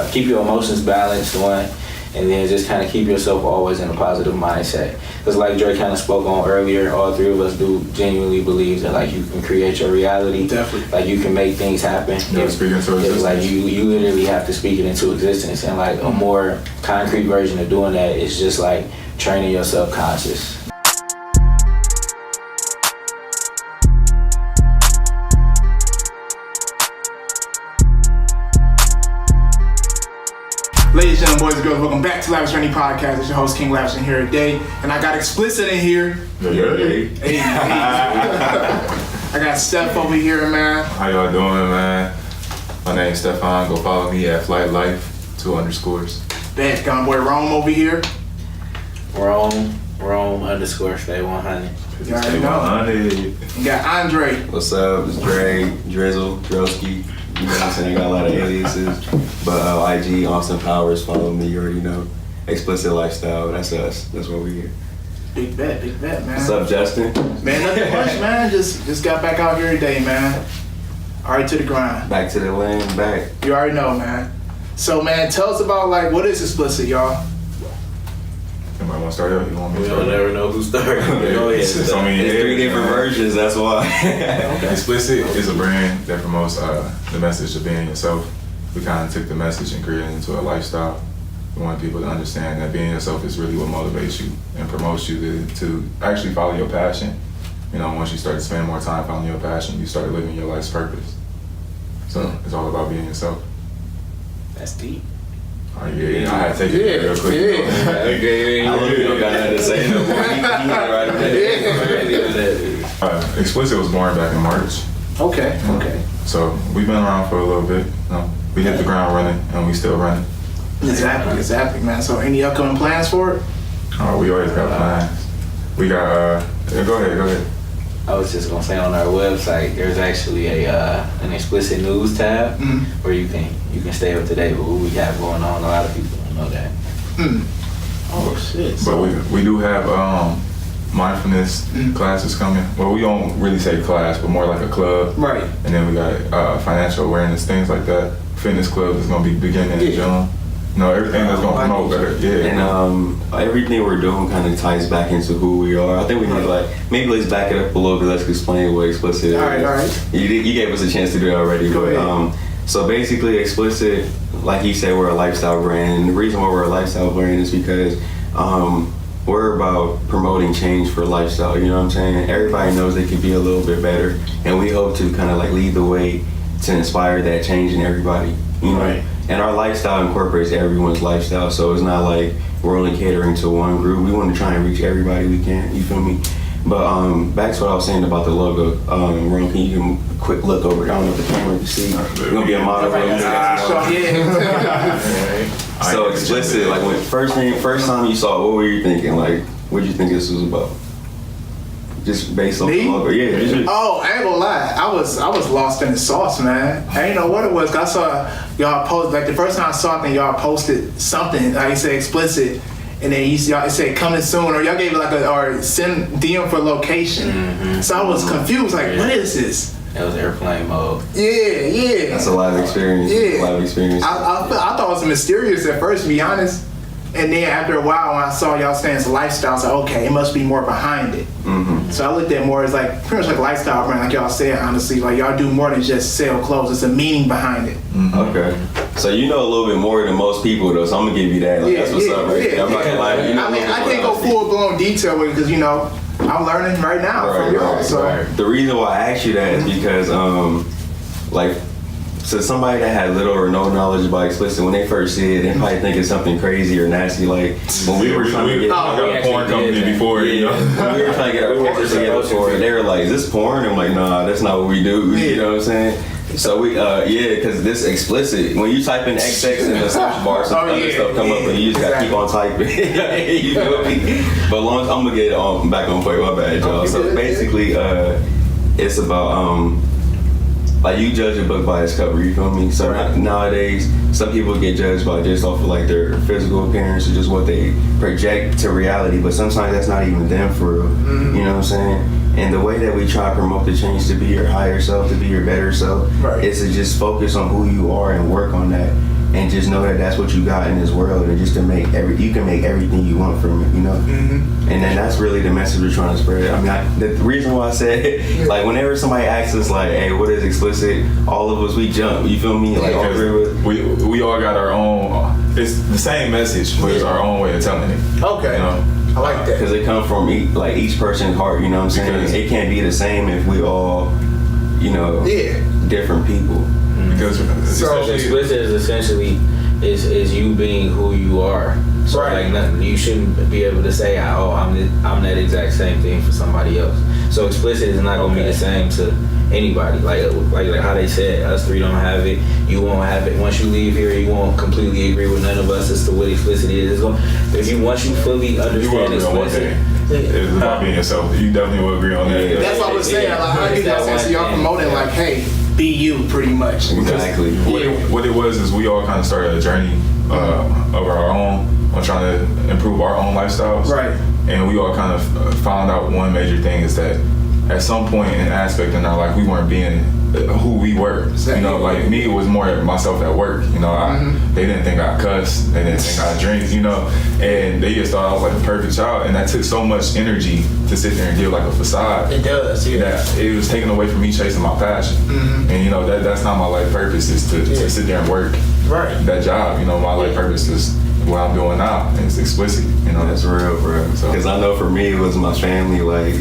keep your emotions balanced, one, and then just kind of keep yourself always in a positive mindset. Because like Dre kind of spoke on earlier, all three of us do genuinely believe that like you can create your reality. Definitely. Like you can make things happen. Yeah, speak into existence. Like you literally have to speak it into existence. And like a more concrete version of doing that is just like training your subconscious. Ladies and gentlemen, boys and girls, welcome back to Lavish Podcast. It's your host, King Lavish, in here today. And I got Xxplicit in here. Hey. I got Steph over here, man. How y'all doing, man? My name's Stefan. Go follow me at Flight Life 2_. Bet. Got my boy Rome over here. Rome _ stay 100. You already know. You got Andre. What's up? It's Dre, Drizzle, Drosky. You know what I'm saying? I got a lot of aliases. But IG, Austin Powers, follow me. You already know. Xxplicit Lifestyle. That's us. That's what we here. Big bet, man. What's up, Justin? Man, nothing much, man. Just got back out here today, man. Already to the grind. Back to the land, back. You already know, man. So, man, tell us about, like, what is Xxplicit, y'all? Anybody want to start out? You want me to We start? don't never know who started. Go ahead. So many There's 3 different versions, that's why. Xxplicit is a brand that promotes the message of being yourself. We kind of took the message and created it into a lifestyle. We want people to understand that being yourself is really what motivates you and promotes you to actually follow your passion. You know, once you start to spend more time following your passion, you start living your life's purpose. So it's all about being yourself. That's deep. Oh, yeah, I had to take it real quick. Okay. I don't even got nothing to say no more. He had right Xxplicit was born back in March. Okay. So we've been around for a little bit. We hit the ground running and we still running. Exactly, man. So, any upcoming plans for it? Oh, we always got plans. We got, go ahead. I was just gonna say on our website, there's actually an Xxplicit news tab where you can stay up to date with what we have going on. A lot of people don't know that. Oh shit! But we do have mindfulness classes coming. Well, we don't really say class, but more like a club. Right. And then we got financial awareness, things like that. Fitness club is gonna be beginning in June. No, everything that's gonna promote better. Yeah. And everything we're doing kind of ties back into who we are. I think we need maybe let's back it up a little bit. Let's explain what Xxplicit is. All right. You gave us a chance to do it already. Go ahead. So basically, Xxplicit, like he said, we're a lifestyle brand. And the reason why we're a lifestyle brand is because we're about promoting change for lifestyle. You know what I'm saying? Everybody knows they could be a little bit better, and we hope to kind of like lead the way to inspire that change in everybody. You know? Right. And our lifestyle incorporates everyone's lifestyle, so it's not like we're only catering to one group. We want to try and reach everybody we can, you feel me? But back to what I was saying about the logo. Ron, can you give me a quick look over down at the camera to see? We're going to be a model for you. So Xxplicit, like when first time you saw it, what were you thinking? Like, what did you think this was about? Just based on the logo, yeah. Oh, I ain't gonna lie. I was lost in the sauce, man. I didn't know what it was. I saw y'all post, like the first time I saw it, y'all posted something, like you said Xxplicit, and then y'all said coming soon, or y'all gave it like or send DM for location. So I was confused, like what is this? That was airplane mode. Yeah. That's a live experience. Yeah. Live experience. I thought it was mysterious at first, to be honest. And then after a while, when I saw y'all saying it's a lifestyle, I was like, okay, it must be more behind it. So I looked at more as like pretty much like a lifestyle brand, like y'all said, honestly. Like y'all do more than just sell clothes. It's a meaning behind it. Okay. So you know a little bit more than most people though, so I'm gonna give you that. Like, that's what's up right there. I'm not gonna lie. You know, I can't go full blown detail with it because, you know, I'm learning right now from y'all. So The reason why I asked you that is because so somebody that had little or no knowledge about Xxplicit, when they first see it, they probably think it's something crazy or nasty. Like when we were trying to get a porn company before, you know. When we were trying to get our pictures together for it, they were like, "Is this porn?" I'm like, "Nah, that's not what we do." You know what I'm saying? So we, because this Xxplicit, when you type in XX in the search bar, some other stuff come up, and you just gotta keep on typing. You feel me? But long as I'm gonna get back on point. My bad, y'all. So basically, it's about like you judge a book by its cover, you feel me? So nowadays, some people get judged by just off of like their physical appearance or just what they project to reality, but sometimes that's not even them for real. You know what I'm saying? And the way that we try to promote the change to be your higher self, to be your better self, is to just focus on who you are and work on that. and just know that that's what you got in this world, and just to you can make everything you want from it, you know. And then that's really the message we're trying to spread. I mean, the reason why I said like whenever somebody asks us like, hey, what is Xxplicit, all of us we jump, you feel me? Like we all got our own. It's the same message, but it's our own way of telling it. Okay. You know? I like that. Because it comes from each person's heart, you know what I'm saying? Because it can't be the same if we all, you know, different people. Because Xxplicit is essentially is you being who you are. So like nothing, you shouldn't be able to say, oh, I'm that exact same thing for somebody else. So Xxplicit is not gonna be the same to anybody. Like how they said, us three don't have it. You won't have it. Once you leave here, you won't completely agree with none of us as to what Xxplicit is. Once you fully understand Xxplicit. It's about being yourself. You definitely will agree on that. That's what I was saying. Like, I get that sense of y'all promoting, like, hey, be you, pretty much. Exactly. What it was is we all kind of started a journey of our own on trying to improve our own lifestyles. Right. And we all kind of found out one major thing is that at some point in an aspect in our life, we weren't being who we were. Exactly. You know, like me, it was more myself at work. You know, they didn't think I cuss, they didn't think I drink, you know, and they just thought I was like a perfect child. And that took so much energy to sit there and give like a facade. It does, That it was taken away from me chasing my passion. And you know, that's not my life purpose, is to sit there and work that job. You know, my life purpose is what I'm doing now, and it's Xxplicit. You know, that's real, bro. Because I know for me, it was my family. Like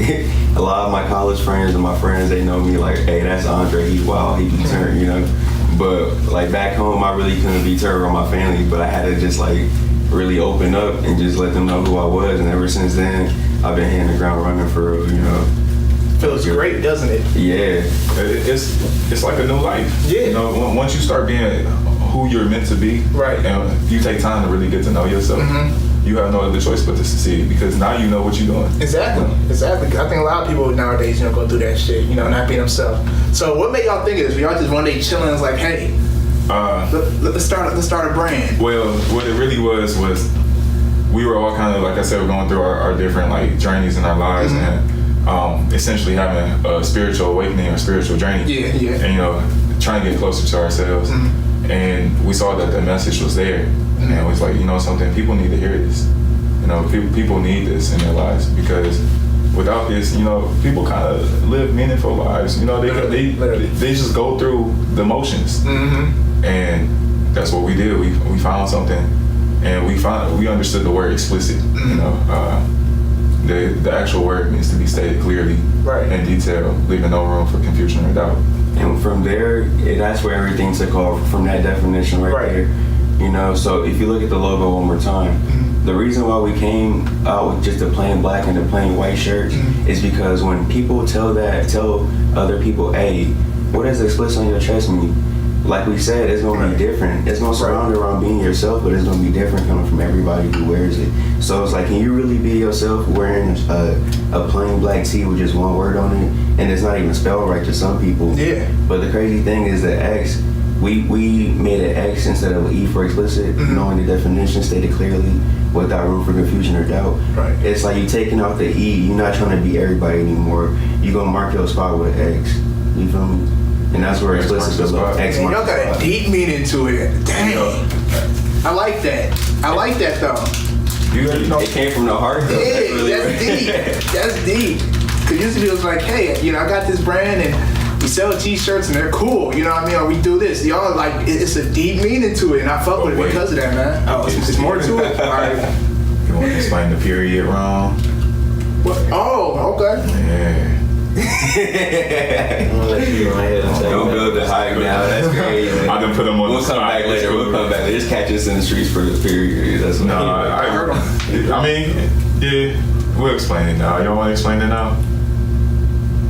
a lot of my college friends and my friends, they know me like, hey, that's Andre. He wild, he be turned, you know. But like back home, I really couldn't be turned on my family. But I had to just like really open up and just let them know who I was. And ever since then, I've been hitting the ground running for real, you know. Feels great, doesn't it? Yeah, it's like a new life. Yeah. You know, once you start being who you're meant to be, and you take time to really get to know yourself, you have no other choice but to succeed, because now you know what you're doing. Exactly. I think a lot of people nowadays, go through that shit, not being themselves. So what made y'all think of this? Were y'all just one day chilling and was like, hey, let's start a brand? Well, what it really was we were all kind of, like I said, we're going through our different like journeys in our lives, and essentially having a spiritual awakening or spiritual journey. And trying to get closer to ourselves. And we saw that the message was there, and it was like, something, people need to hear this. People need this in their lives, because without this, people kind of live meaningful lives. They just go through the motions, and that's what we did. We found something, and we understood the word explicit. The actual word needs to be stated clearly, in detail, leaving no room for confusion or doubt. And from there, that's where everything took off, from that definition right there. So if you look at the logo one more time, the reason why we came out with just the plain black and the plain white shirts is because when people tell other people, hey, what does Xxplicit on your chest mean? Like we said, it's going to be different. It's going to surround around being yourself, but it's going to be different coming from everybody who wears it. So it's like, can you really be yourself wearing a plain black tee with just one word on it? And it's not even spelled right to some people. Yeah. But the crazy thing is that X, we made an X instead of an E for Xxplicit, knowing the definition stated clearly without room for confusion or doubt. It's like you taking out the E, you're not trying to be everybody anymore. You're going to mark your spot with an X. You feel me? And that's where Xxplicit is. Y'all got a deep meaning to it. Dang. I like that. I like that though. It came from the heart though. Yeah, that's deep. That's deep. Cause usually it was like, hey, I got this brand and we sell t-shirts and they're cool. You know what I mean? Or we do this. Y'all like, it's a deep meaning to it, and I fuck with it because of that, man. Oh, it's more to it. All right. You want to explain the period wrong? What? Oh, okay. Yeah. Don't build the hype now. That's crazy. I done put them on. We'll come back later. Just catch us in the streets for the period. That's what I heard them. I mean, yeah, we'll explain it now. Y'all want to explain it now?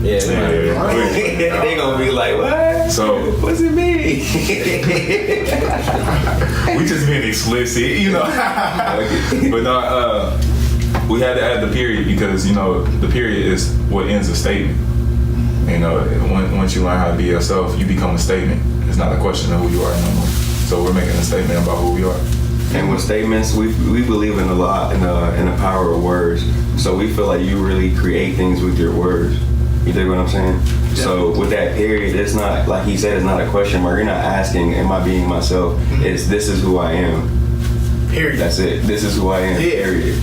Yeah. They gonna be like, what? So what's it mean? We just being explicit, But no, we had to add the period because, the period is what ends a statement. Once you learn how to be yourself, you become a statement. It's not a question of who you are no more. So we're making a statement about who we are. And with statements, we believe in a lot in the power of words. So we feel like you really create things with your words. You dig what I'm saying? Yeah. So with that period, it's not, like he said, it's not a question mark. You're not asking, am I being myself? It's, this is who I am. Period. That's it. This is who I am, period.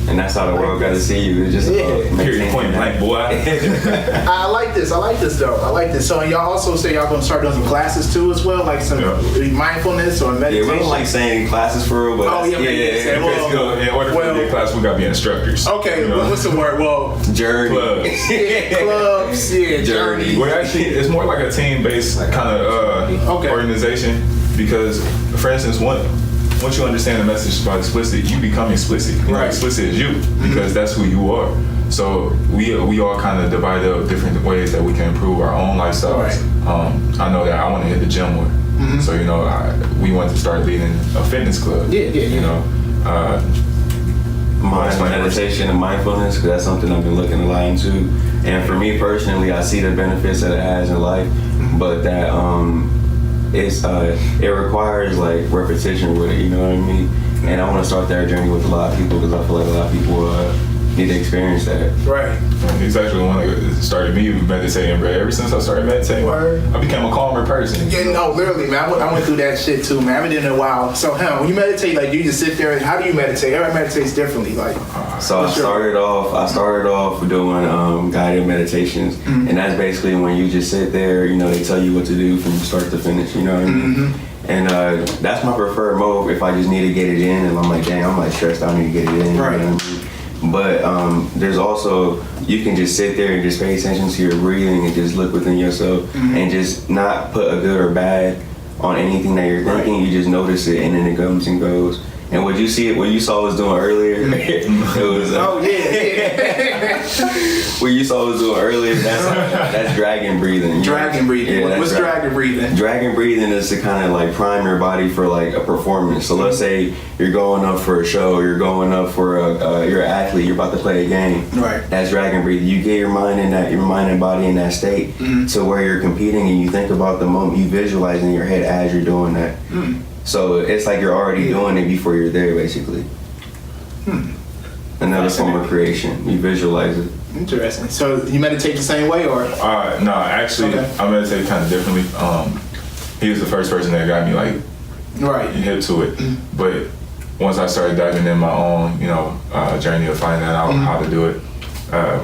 And that's how the world got to see you. It's just period, point blank, boy. I like this though. I like this. So y'all also say y'all gonna start doing some classes too as well, like some mindfulness or meditation. Yeah, we don't like saying classes for real, but well, in order for to get class, we gotta be instructors. Okay, you know? What's the word? Well, journey. Clubs, journey. Well, actually, it's more like a team-based kind of organization because, for instance, once you understand the message about Xxplicit, you become explicit. You know, Xxplicit is you because that's who you are. So we all kind of divide up different ways that we can improve our own lifestyles. I know that I want to hit the gym more. So, you know, we want to start leading a fitness club. You know, meditation and mindfulness, because that's something I've been looking a lot into. And for me personally, I see the benefits that it has in life, but that it requires like repetition with it, you know what I mean? And I want to start that journey with a lot of people because I feel like a lot of people need to experience that. Right. He's actually the one that started me meditating, bro. Ever since I started meditating, I became a calmer person. Yeah, no, literally, man. I went through that shit too, man. I haven't done it in a while. So, when you meditate, like, you just sit there and how do you meditate? Everybody meditates differently, like. So I started off doing guided meditations, and that's basically when you just sit there. You know, they tell you what to do from start to finish. You know what I mean? And that's my preferred mode if I just need to get it in, and I'm like, dang, I'm like stressed. I need to get it in. Right. You know what I mean? But there's also, you can just sit there and just pay attention to your breathing and just look within yourself and just not put a good or bad on anything that you're thinking. You just notice it and then it comes and goes. And what you saw us doing earlier, it was what you saw us doing earlier, that's dragon breathing. Dragon breathing. Yeah, what's dragon breathing? Dragon breathing is to kind of like prime your body for like a performance. So let's say you're going up for a show, you're going up for you're an athlete, you're about to play a game. Right. That's dragon breathing. You get your mind and body in that state to where you're competing and you think about the moment, you visualize in your head as you're doing that. So it's like you're already doing it before you're there, basically. Another form of creation. You visualize it. Interesting. So you meditate the same way, or? No, actually, I meditate kind of differently. He was the first person that got me like hip to it. But once I started diving in my own, journey of finding out how to do it,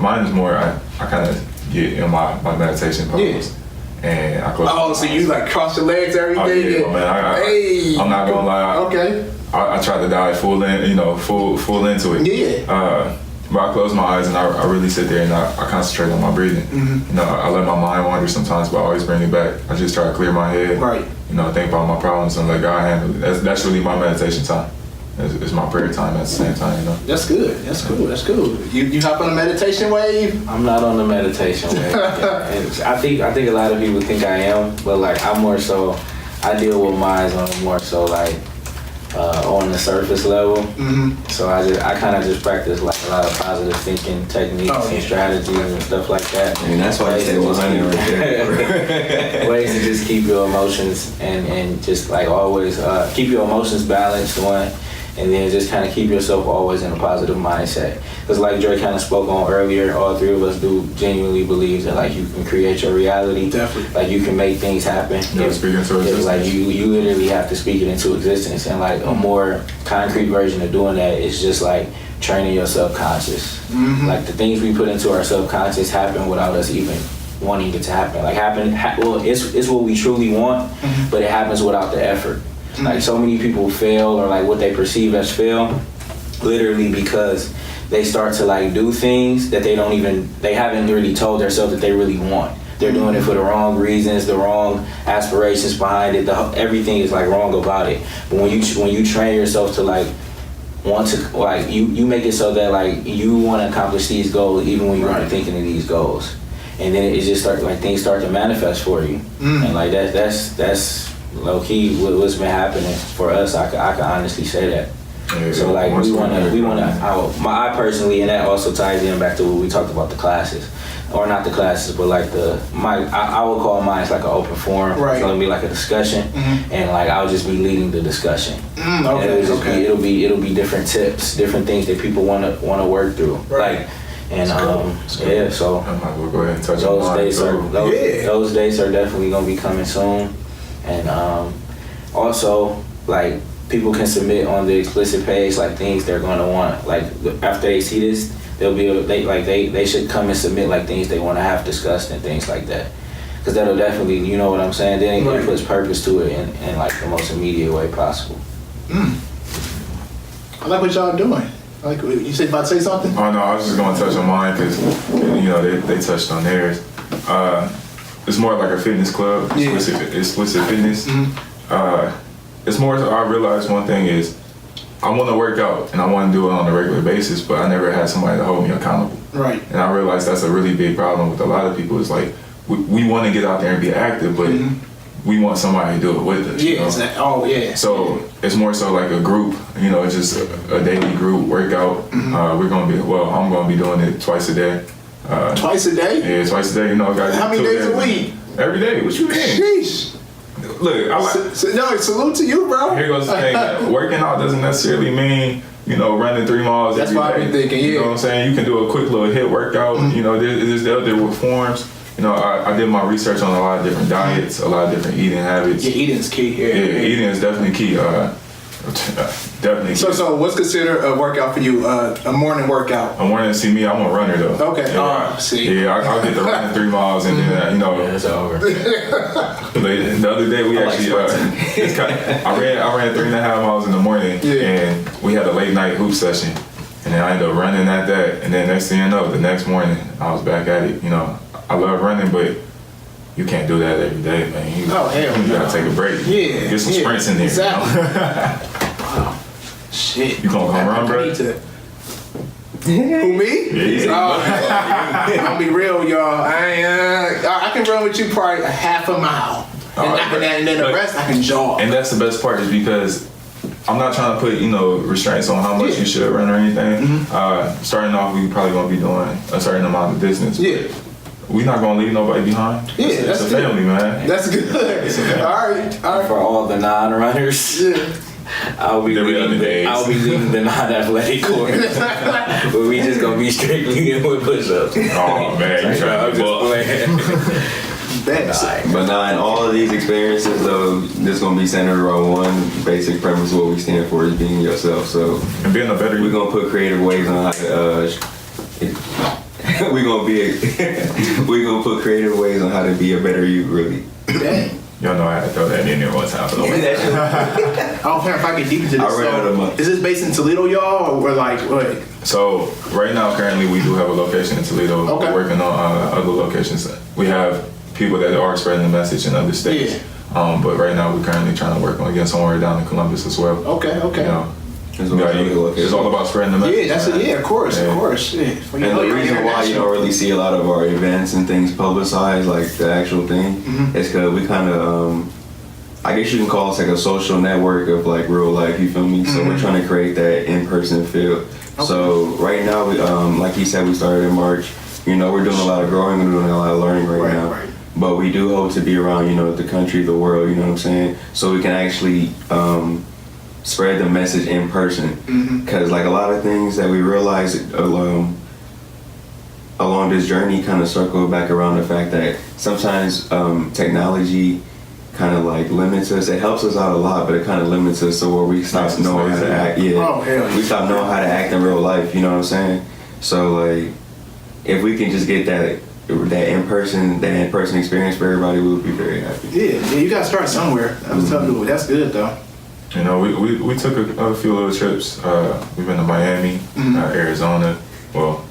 mine is more. I kind of get in my meditation pose. And I close. So you like cross your legs every day? Man, I'm not gonna lie. Okay. I try to dive full in, full into it. Yeah. But I close my eyes and I really sit there and I concentrate on my breathing. I let my mind wander sometimes, but I always bring it back. I just try to clear my head. Right. Think about my problems and let God handle it. That's really my meditation time. It's my prayer time at the same time, That's good. That's cool. That's cool. You hop on the meditation wave? I'm not on the meditation wave. And I think a lot of people think I am, but like I'm more so. I deal with minds on more so like on the surface level. So I kind of just practice like a lot of positive thinking techniques and strategies and stuff like that. And that's why I say 100 right there. Ways to just keep your emotions and just like always keep your emotions balanced, one. And then just kind of keep yourself always in a positive mindset. Because like Dre kind of spoke on earlier, all three of us do genuinely believe that like you can create your reality. Definitely. Like you can make things happen. Speak into existence. Like you literally have to speak it into existence. And like a more concrete version of doing that is just like training your subconscious. Like the things we put into our subconscious happen without us even wanting it to happen. Like it's what we truly want, but it happens without the effort. Like so many people fail or like what they perceive as fail literally because they start to like do things that they haven't really told themselves that they really want. They're doing it for the wrong reasons, the wrong aspirations behind it. Everything is like wrong about it. But when you train yourself to like want to like you make it so that like you want to accomplish these goals even when you aren't thinking of these goals, and then it just things start to manifest for you. And like that's low key what's been happening for us. I can honestly say that. So like we wanna I personally, and that also ties in back to what we talked about, the classes, or not the classes, but like I would call mine like an open forum. Right. It's gonna be like a discussion, and like I'll just be leading the discussion. Okay. It'll be different tips, different things that people wanna work through. Right. Like And yeah, so I might well go ahead and touch those on dates those dates are definitely gonna be coming soon. And also, like, people can submit on the Xxplicit page like things they're gonna want. Like after they see this, they'll be they should come and submit like things they want to have discussed and things like that. Because that'll definitely, you know what I'm saying. Then it puts purpose to it in like the most immediate way possible. I like what y'all doing. Like, you said about to say something? Oh no, I was just gonna touch on mine because they touched on theirs. It's more like a fitness club, Xxplicit Fitness. It's more. I realized one thing is I want to work out and I want to do it on a regular basis, but I never had somebody to hold me accountable. Right. And I realized that's a really big problem with a lot of people. It's like we want to get out there and be active, but we want somebody to do it with us. Yeah. Oh yeah. So it's more so like a group. It's just a daily group workout. I'm gonna be doing it twice a day. Twice a day? Yeah, twice a day. How many days a week? Every day. What you mean? Sheesh. Look, salute to you, bro. Here goes the thing. Working out doesn't necessarily mean running 3 miles. That's every what day. I've been thinking. Yeah. You know what I'm saying? You can do a quick little HIIT workout. There's the other forms. I did my research on a lot of different diets, a lot of different eating habits. Yeah, eating's key. Yeah, eating is definitely key. Definitely. So what's considered a workout for you? A morning workout? A morning, see me, I'm a runner though. Okay. Yeah, I'll get to running 3 miles and then Yeah, it's over. The other day we actually I ran 3.5 miles in the morning and we had a late night hoop session and then I ended up running at that and then next thing you know, the next morning I was back at it. I love running, but you can't do that every day, man. You gotta take a break. Yeah. Get some sprints in there. Exactly. Wow. Shit. You gonna come run, bro? Who, me? Yeah. I'm gonna be real, y'all. I can run with you probably a half a mile. And then the rest I can jog. And that's the best part is because I'm not trying to put, restraints on how much you should run or anything. Starting off, we probably gonna be doing a certain amount of distance. Yeah. We're not gonna leave nobody behind. Yeah, it's a family, man. That's good. All right. For all the non-runners, I'll be leading the non-athletic course. But we just gonna be strictly in with push-ups. Oh man, you trying to playing. But in all of these experiences, though, this gonna be centered around one basic premise: what we stand for is being yourself. So, and being a better you. We're gonna put creative ways on how to. We're gonna put creative ways on how to be a better you, really. Dang. Y'all know I had to throw that in there one time. I don't care if I get deep into this. Is this based in Toledo, y'all, or like what? So right now, currently, we do have a location in Toledo. Okay. We're working on other locations. We have people that are spreading the message in other states. Yeah. But right now, we're currently trying to work on getting somewhere down in Columbus as well. Okay. It's all about spreading the message. Yeah, that's it. Yeah, of course. Yeah. And the reason why you don't really see a lot of our events and things publicized, like the actual thing, is because we kind of, I guess you can call us like a social network of like real life. You feel me? So we're trying to create that in-person feel. Okay. So right now, we, like you said, we started in March. We're doing a lot of growing, we're doing a lot of learning right now. Right. But we do hope to be around, the country, the world. You know what I'm saying? So we can actually. Spread the message in person, because like a lot of things that we realize along this journey kind of circle back around the fact that sometimes technology kind of like limits us. It helps us out a lot, but it kind of limits us to where we stop knowing how to act. We stop knowing how to act in real life. You know what I'm saying? So like, if we can just get that in-person experience for everybody, we would be very happy. Yeah, you gotta start somewhere. I was telling you, that's good though. We took a few little trips. We've been to Miami, Arizona. Well,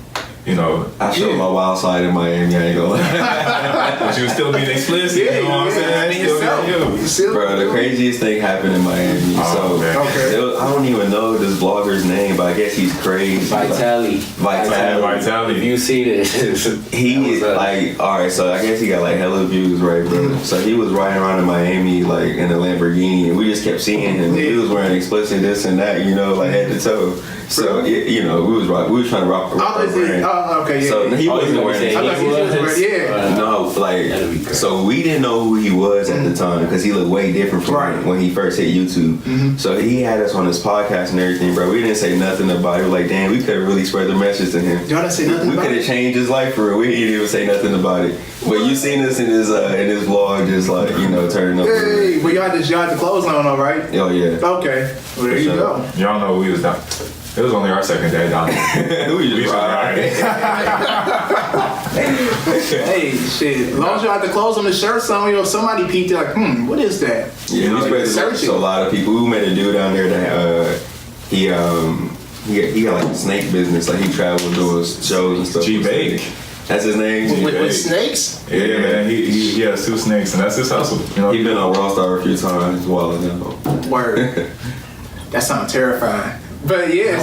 I showed my wild side in Miami. I ain't gonna lie. But you still being explicit. You know what I'm saying? Bro, the craziest thing happened in Miami. I don't even know this blogger's name, but I guess he's crazy. Vitali. Vitali. You see this? He is like, all right. So I guess he got like hella views, right, bro? So he was riding around in Miami like in a Lamborghini, and we just kept seeing him. He was wearing explicit this and that, like head to toe. So we was trying to rock our brand. So he wasn't wearing it. No, like so we didn't know who he was at the time because he looked way different from when he first hit YouTube. So he had us on his podcast and everything, bro. We didn't say nothing nothing about it. Like, damn, we could have really spread the message to him. Y'all didn't say nothing We about could it? have changed his life for real. We didn't even say nothing about it. But you seen us in his vlog, just like, you know, turning up. Hey, but y'all had the clothes on, all right? Oh yeah. Okay, well, there you go. Y'all know we was down. It was only our second day down there. We just ride. Hey, shit. As long as y'all had the clothes on the shirt, somebody peeked like, what is that? Yeah, we spread the message to a lot of people. We met a dude down there that he got like a snake business. Like he traveled doing shows and stuff. G-Bake. That's his name. With snakes? Yeah, man. He has 2 snakes, and that's his hustle. You know, He been on Raw Star a few times while ago. Word. That sounds terrifying. But yeah,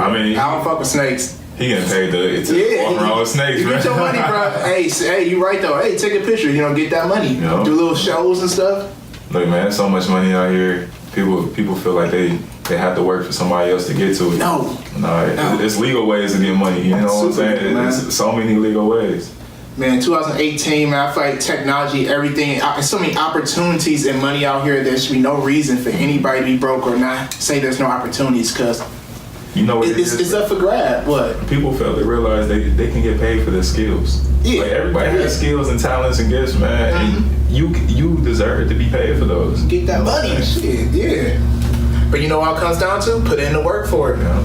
I mean, I don't fuck with snakes. he getting paid to walk around with snakes, You man. get your money, bro. Hey, you right though. Hey, take a picture. Get that money. Yeah. Do little shows and stuff. Look, man, there's so much money out here. People feel like they have to work for somebody else to get to it. No. It's legal ways to get money. You know what I'm saying? Super, man. It's so many legal ways. Man, 2018, man, I feel like technology, everything, so many opportunities and money out here. There should be no reason for anybody to be broke or not say there's no opportunities, because You know what it's up for grab. What? People fail to realize they can get paid for their skills. Yeah. Like everybody has skills and talents and gifts, man. Mm-hmm. And you deserve to be paid for those. Get that money. Shit, yeah. But you know what it comes down to? Put in the work for it. Yeah.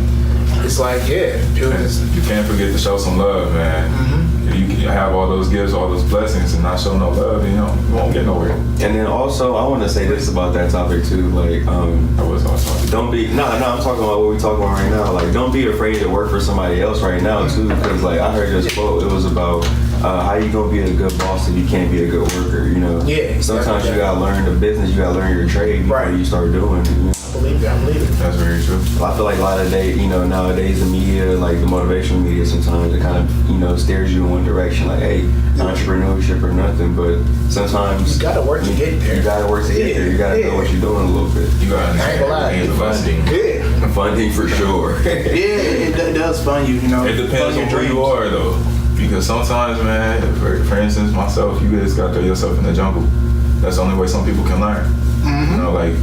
It's like, people just, You can't forget to show some love, man. If you have all those gifts, all those blessings, and not show no love, you won't get nowhere. And then also, I want to say this about that topic too. Like, I was also don't be I'm talking about what we're talking about right now. Like, don't be afraid to work for somebody else right now too, because like I heard this quote. It was about how you gonna be a good boss if you can't be a good worker. You know. Yeah. Sometimes you gotta learn the business. You gotta learn your trade before you start doing it. You know? I believe it. That's very true. I feel like a lot of nowadays the media, like the motivational media, sometimes it kind of steers you in one direction, like, hey, entrepreneurship or nothing. But sometimes You gotta work to get there. You gotta work to get there. You gotta know what you're doing a little bit. You gotta I ain't gonna lie. understand the funding. Yeah. Funding for sure. Yeah, it does fund you, It depends fund on your where you dreams. are, though. Because sometimes, man, for instance, myself, you just gotta throw yourself in the jungle. That's the only way some people can learn. You know, like,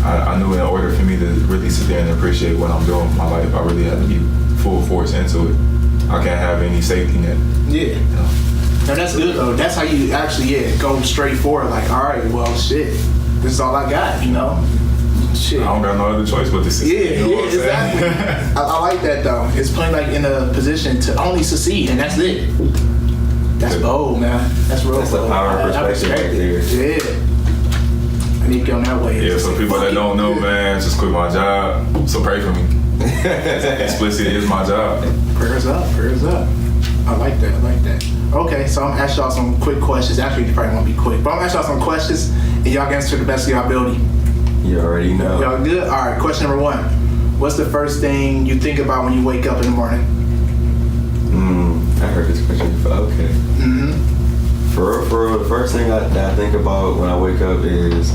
I knew in order for me to really sit there and appreciate what I'm doing with my life, I really had to be full force into it. I can't have any safety net. Yeah. You know? No, that's good though. That's how you actually, go straight forward. Like, all right, well, shit, this is all I got, Shit. I don't got no other choice but to succeed. You know what I'm saying? Exactly. I like that though. It's putting like in a position to only succeed, and that's it. That's bold, man. That's real. That's the bold. power of perspective right there. Yeah. I need to get on that way. Yeah, so people that don't know, man, just quit my job. So pray for me. Xxplicit is my job. Prayers up. I like that. Okay, so I'm gonna ask y'all some quick questions. Actually, you probably won't be quick, but I'm gonna ask y'all some questions, and y'all can answer to the best of y'all ability. You already know. Y'all good? All right, question number 1. What's the first thing you think about when you wake up in the morning? I heard this question before. Okay. For real, the first thing that I think about when I wake up is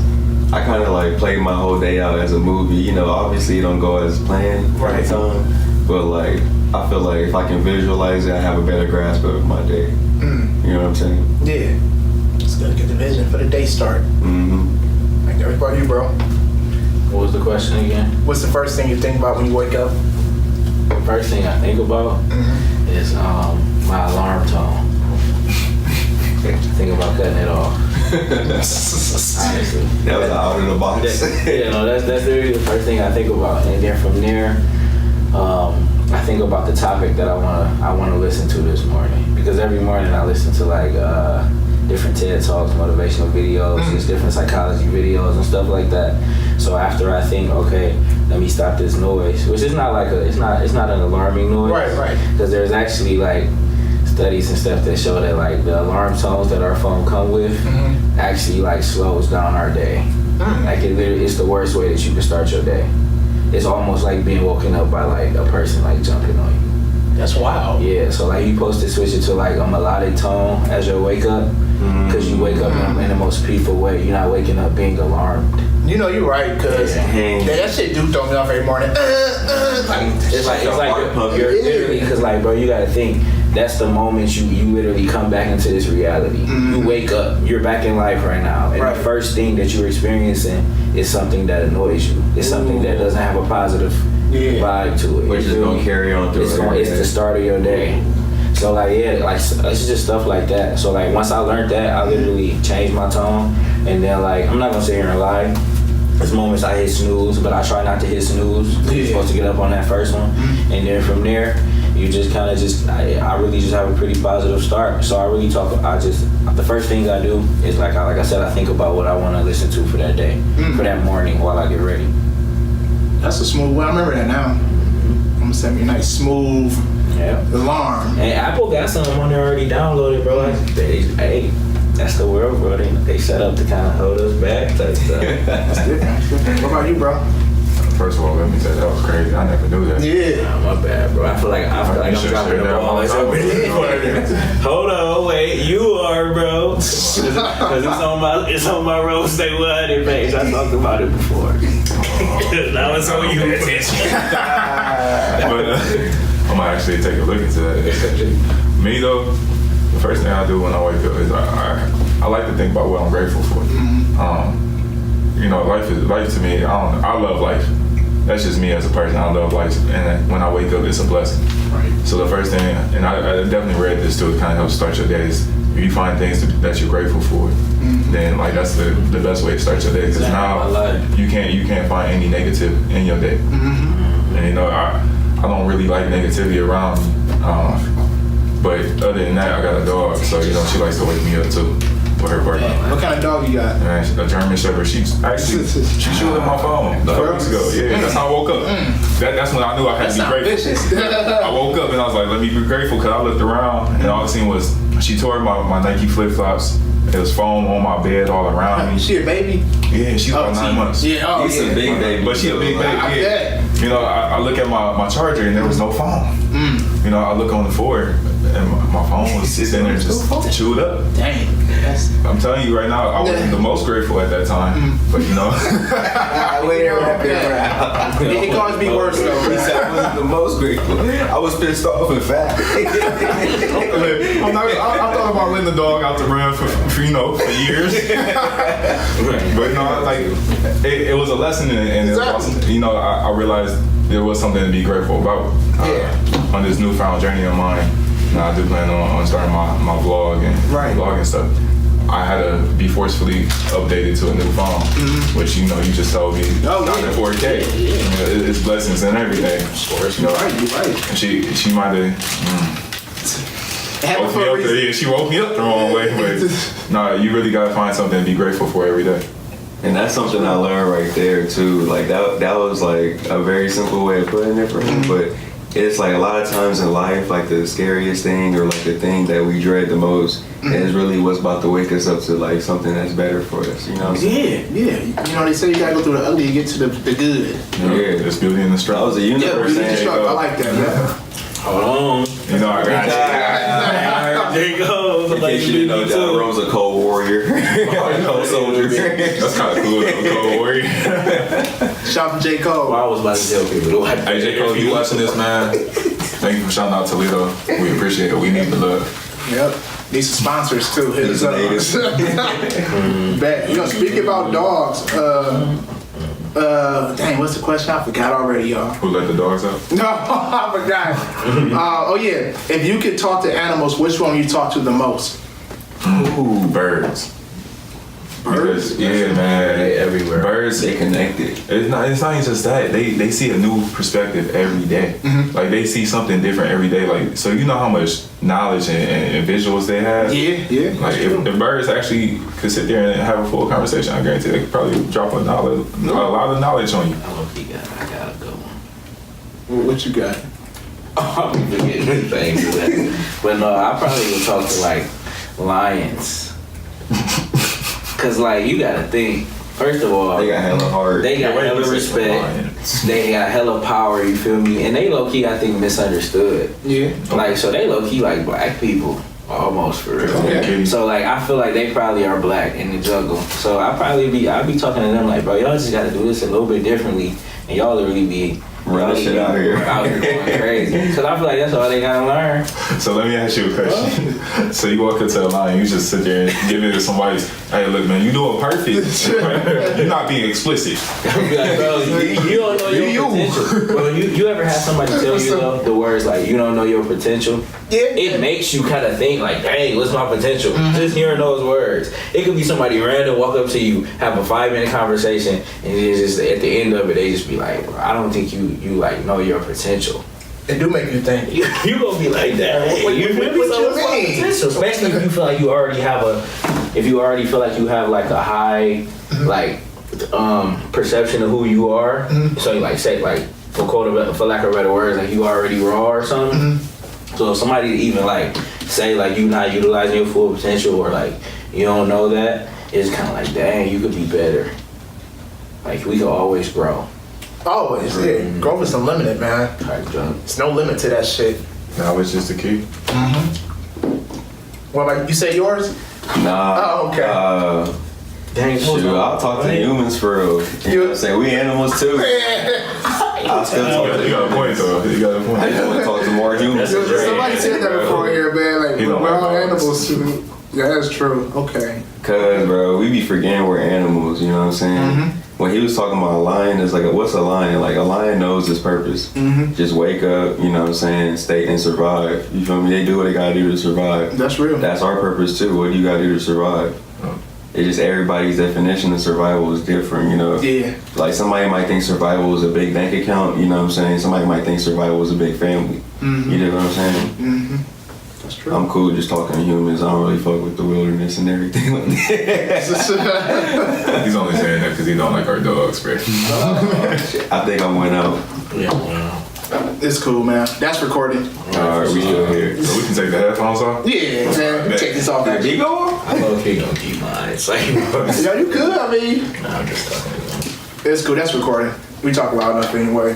I kind of like play my whole day out as a movie. Obviously it don't go as planned every time, but like I feel like if I can visualize it, I have a better grasp of my day. You know what I'm saying? Yeah. Just gotta get the vision for the day start. Like everybody, you, bro. What was the question again? What's the first thing you think about when you wake up? First thing I think about is my alarm tone. Think about cutting it off. Honestly. That was out of the box. That's literally the first thing I think about, and then from there, I think about the topic that I wanna listen to this morning, because every morning I listen to like different TED Talks, motivational videos, just different psychology videos and stuff like that. So after I think, okay, let me stop this noise, which is not like it's not an alarming noise, Right. Because there's actually like studies and stuff that show that like the alarm tones that our phone come with actually like slows down our day. Like it's the worst way that you can start your day. It's almost like being woken up by like a person like jumping on you. That's wild. Yeah, so like you supposed to switch it to like a melodic tone as your wake up, because you wake up in the most peaceful way. You're not waking up being alarmed. You're right, because that shit do throw me off every morning. It's like you're literally, because like bro, you gotta think. That's the moment you literally come back into this reality. You wake up, you're back in life right now, and the first thing that you're experiencing is something that annoys you. It's something that doesn't have a positive vibe to it. Which is gonna carry on through. It's the start of your day. So like it's just stuff like that. So like once I learned that, I literally changed my tone, and then like I'm not gonna sit here and lie. There's moments I hit snooze, but I try not to hit snooze. You're supposed to get up on that first one, and then from there, you just kind of I really just have a pretty positive start. So I really the first things I do is like I said, I think about what I want to listen to for that day, for that morning while I get ready. That's a smooth way. I remember that now. I'm gonna set me a nice smooth alarm. And Apple got something on there already downloaded, bro. Like, hey, that's the world, bro. They set up to kind of hold us back. That's different. What about you, bro? First of all, let me say that was crazy. I never knew that. Yeah. Nah, my bad, bro. I feel like I'm dropping the ball. Hold on, wait. You are, bro. Because it's on my Rose Stay 100 page. I talked about it before. Now it's on you. But I'm gonna actually take a look into that. Me though, the first thing I do when I wake up is I like to think about what I'm grateful for. You know, life to me. I love life. That's just me as a person. I love life, and when I wake up, it's a blessing. Right. So the first thing, and I definitely read this too, it kind of helps start your days. If you find things that you're grateful for, then like that's the best way to start your day. Because now you can't find any negative in your day. And you know, I don't really like negativity around me. But other than that, I got a dog, so you know she likes to wake me up too. With her barking. What kind of dog you got? Man, a German Shepherd. She showed up my phone a couple weeks ago. Yeah, that's how I woke up. That's when I knew I had to be grateful. I woke up and I was like, let me be grateful, because I looked around and all I seen was she tore my Nike flip-flops. There was foam on my bed all around me. She a baby? Yeah, she's about 9 months. Yeah, He's a big baby. But she a big baby. I bet. You know, I look at my charger and there was no foam. You know, I look on the floor and my phone was sitting there just chewed up. Dang. I'm telling you right now, I wasn't the most grateful at that time, but you know. It could always be worse though. He said I wasn't the most grateful. I was pissed off, in fact. I thought about letting the dog out to run for years. But no, like it was a lesson, and it was, you know, I realized there was something to be grateful about on this newfound journey of mine. Now I do plan on starting my vlog and stuff. I had to be forcefully updated to a new phone, which you know you just told me not in 4K. You know, it's blessings and everything. Of course, you know. Right. And she might have. Woke me up she woke me up the wrong way, but nah, you really gotta find something to be grateful for every day. And that's something I learned right there too. Like that was like a very simple way of putting it for him, but it's like a lot of times in life, like the scariest thing or like the thing that we dread the most is really what's about to wake us up to like something that's better for us. You know what I'm saying? Yeah. You know, they say you gotta go through the ugly to get to the good. Yeah, there's beauty in the struggle. That was a universe. Beauty in the struggle. I like that. Yeah. Hold on. You know, I got you. There you go. In case you didn't know, John Rome's a cold warrior. Cold soldier. That's kind of cool, cold warrior. Shout out to J. Cole. Well, I was about to tell people. Hey, J. Cole, you watching this, man? Thank you for shouting out Toledo. We appreciate it. We need the love. Yep. Need some sponsors too. Hit us up. Bet. You know, speaking about dogs, dang, what's the question? I forgot already, y'all. Who let the dogs out? No, I forgot. Oh yeah. If you could talk to animals, which one you talk to the most? Ooh, birds. Birds? Yeah, man. They everywhere. Birds, They connected. it's not even just that. They see a new perspective every day. Like they see something different every day. Like, so you know how much knowledge and visuals they have? Yeah. Like if the birds actually could sit there and have a full conversation, I guarantee they could probably drop a lot of knowledge on you. I got a good one. What you got? I'm forgetting things. But no, I probably would talk to like lions. Cause like you gotta think. First of all, They got hella heart. They got hella respect. They got hella power. You feel me? And they low key, I think, misunderstood. Yeah. Like so, they low key like black people almost for real. Okay. So like I feel like they probably are black in the jungle. So I'd be talking to them like, bro, y'all just gotta do this a little bit differently, and y'all will really be Run that shit out here. Out here going crazy. Because I feel like that's all they gotta learn. So let me ask you a question. So you walk into a line, you just sit there and give it to somebody. Hey, look, man, you doing perfect. You're not being explicit. Be like, bro, you don't know your potential. Bro, you ever have somebody tell you though the words like you don't know your potential? Yeah. It makes you kind of think like, dang, what's my potential? Just hearing those words. It could be somebody random walk up to you, have a 5-minute conversation, and it's just at the end of it, they just be like, I don't think you like know your potential. It do make you think. You gonna be like that. What you mean? Especially if you feel like you already feel like you have like a high like perception of who you are. So you like say like for lack of better words, like you already raw or something. So if somebody even like say like you not utilizing your full potential or like you don't know that, it's kind of like dang, you could be better. Like we could always grow. Always, yeah. Growth is unlimited, man. There's no limit to that shit. No, it's just a key. What about you? Say yours? Nah. Oh, okay. Dang, Shoot, I'll talk to humans for real. You know what I'm saying? We animals too. I'll still talk to You got a point though. You got a point. I just want to talk to more humans. Somebody said that before here, man. Like, we're all animals too. Yeah, that's true. Okay. Cause, bro, we be forgetting we're animals, you know what I'm saying? When he was talking about a lion, it's like, what's a lion? Like, a lion knows its purpose. Just wake up, you know what I'm saying, stay and survive. You feel me? They do what they gotta do to survive. That's real. That's our purpose too. What do you gotta do to survive? It's just everybody's definition of survival is different, you know? Yeah. Like, somebody might think survival is a big bank account, you know what I'm saying? Somebody might think survival is a big family. You know what I'm saying? That's true. I'm cool just talking to humans. I don't really fuck with the wilderness and everything like that. He's only saying that because he don't like our dogs, bro. I think I went out. Yeah. It's cool, man. That's recorded. Alright, we still here. So we can take the headphones off? Yeah, man. Check this off. Did he go on? I love he gonna keep mine. It's like, Yeah, you could. I mean, nah, I'm just talking to him. it's cool. That's recorded. We talk loud enough anyway.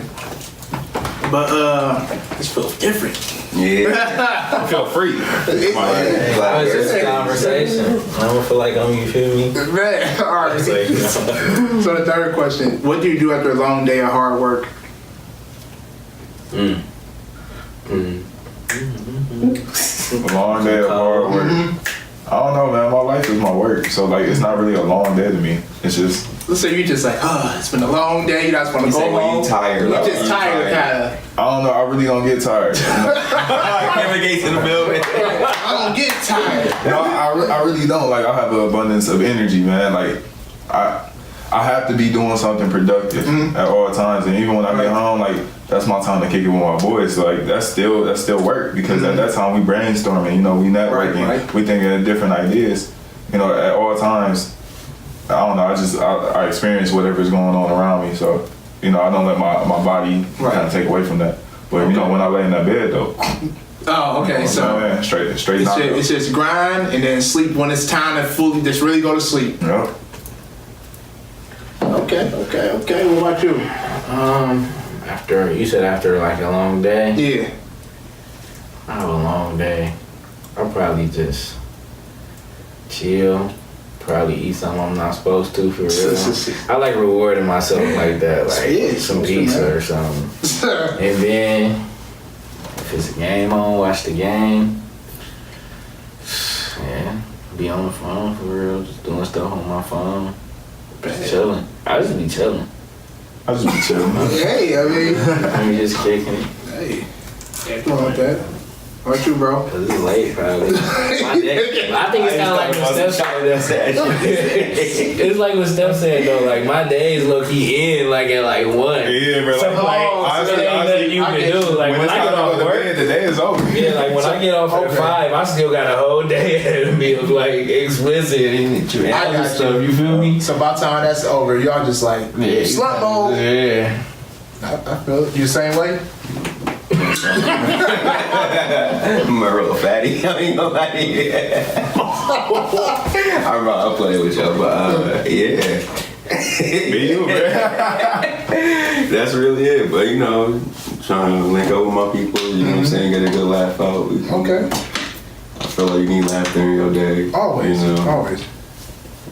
But this feels different. Yeah. Feel free. It's just a conversation. I don't feel like you feel me? Man, all right. So the third question: what do you do after a long day of hard work? A long day of hard work. I don't know, man. My life is my work, so like it's not really a long day to me. It's just. Let's say you just like, it's been a long day. You just want to go home. You tired. You just tired, kind of. I don't know. I really don't get tired. Kevin Gates in the building. I don't get tired. No, I really don't. Like I have an abundance of energy, man. Like I have to be doing something productive at all times, and even when I get home, like that's my time to kick it with my boys. So, like that's still work because at that time we brainstorming. You know, we networking, Right. we thinking of different ideas. You know, at all times. I don't know. I experience whatever's going on around me. So, you know, I don't let my body kind of take away from that. But you know, when I lay in that bed though. Oh, okay. So man, straight it's just grind and then sleep when it's time to fully just really go to sleep. Yeah. Okay. What about you? After like a long day. Yeah. I have a long day. I'll probably just chill. Probably eat something I'm not supposed to for real. I like rewarding myself like that, like some pizza or something. And then if it's a game on, watch the game. Yeah, be on the phone for real, just doing stuff on my phone. Just chilling. I just be chilling. Hey, I mean, I'm just kicking it. hey, come on with that. What about you, bro? Cause it's late, probably. My day, I think it's kind of like what Steph said. It's like what Steph said though. Like my days low key in like at like 1. Yeah, bro. So honestly, you can do. Like when I get off work, the day is over. Yeah, like when I get off at 5, I still got a whole day ahead of me of like explicit and stuff. You feel me? So by the time that's over, y'all just like slump mode. Yeah. I feel it. You the same way? I'm a real fatty. I ain't gonna lie to you. I'll play with y'all, but yeah. Me you, man. That's really it. But you know, trying to link up with my people, you know what I'm saying, get a good laugh out. Okay. I feel like you need laughter in your day. Always. You know? Always.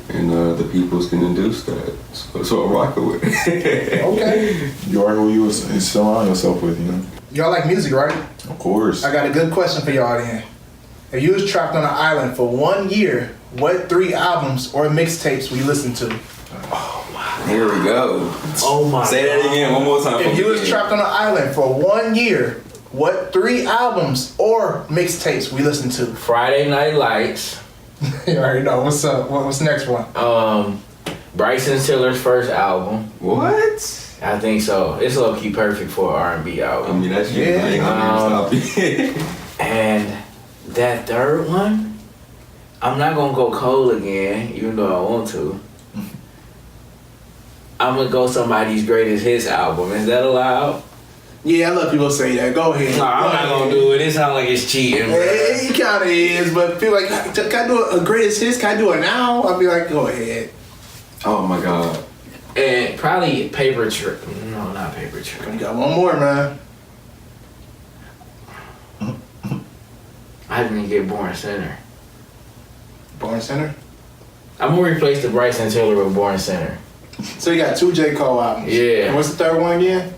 And and the peoples can induce that. So I'm rocking with. Okay. You are who you surround yourself with, you know. Y'all like music, right? Of course. I got a good question for y'all then. If you was trapped on an island for 1 year, what 3 albums or mixtapes will you listen to? Here we go. Oh my. Say that again one more time. If you was trapped on an island for 1 year, what 3 albums or mixtapes we listen to? Friday Night Lights. You already know. What's up? What's the next one? Bryson Tiller's first album. What? I think so. It's low key perfect for an R&B I album. mean, that's you. I ain't gonna even stop you. And that third one, I'm not gonna go cold again, even though I want to. I'm gonna go somebody's greatest hits album. Is that allowed? Yeah, I let people say that. Go ahead. No, I'm not gonna do it. It sounds like it's cheating. Bro. It kind of is, but people like, can I do a greatest hits? Can I do it now? I'll be like, go ahead. Oh my God. And probably Paper Trail. No, not Paper Trail. You got one more, man. I didn't get Born Center. Born Center. I'm gonna replace the Bryson Tiller with Born Center. So you got 2 J. Cole albums. Yeah. And what's the third one again?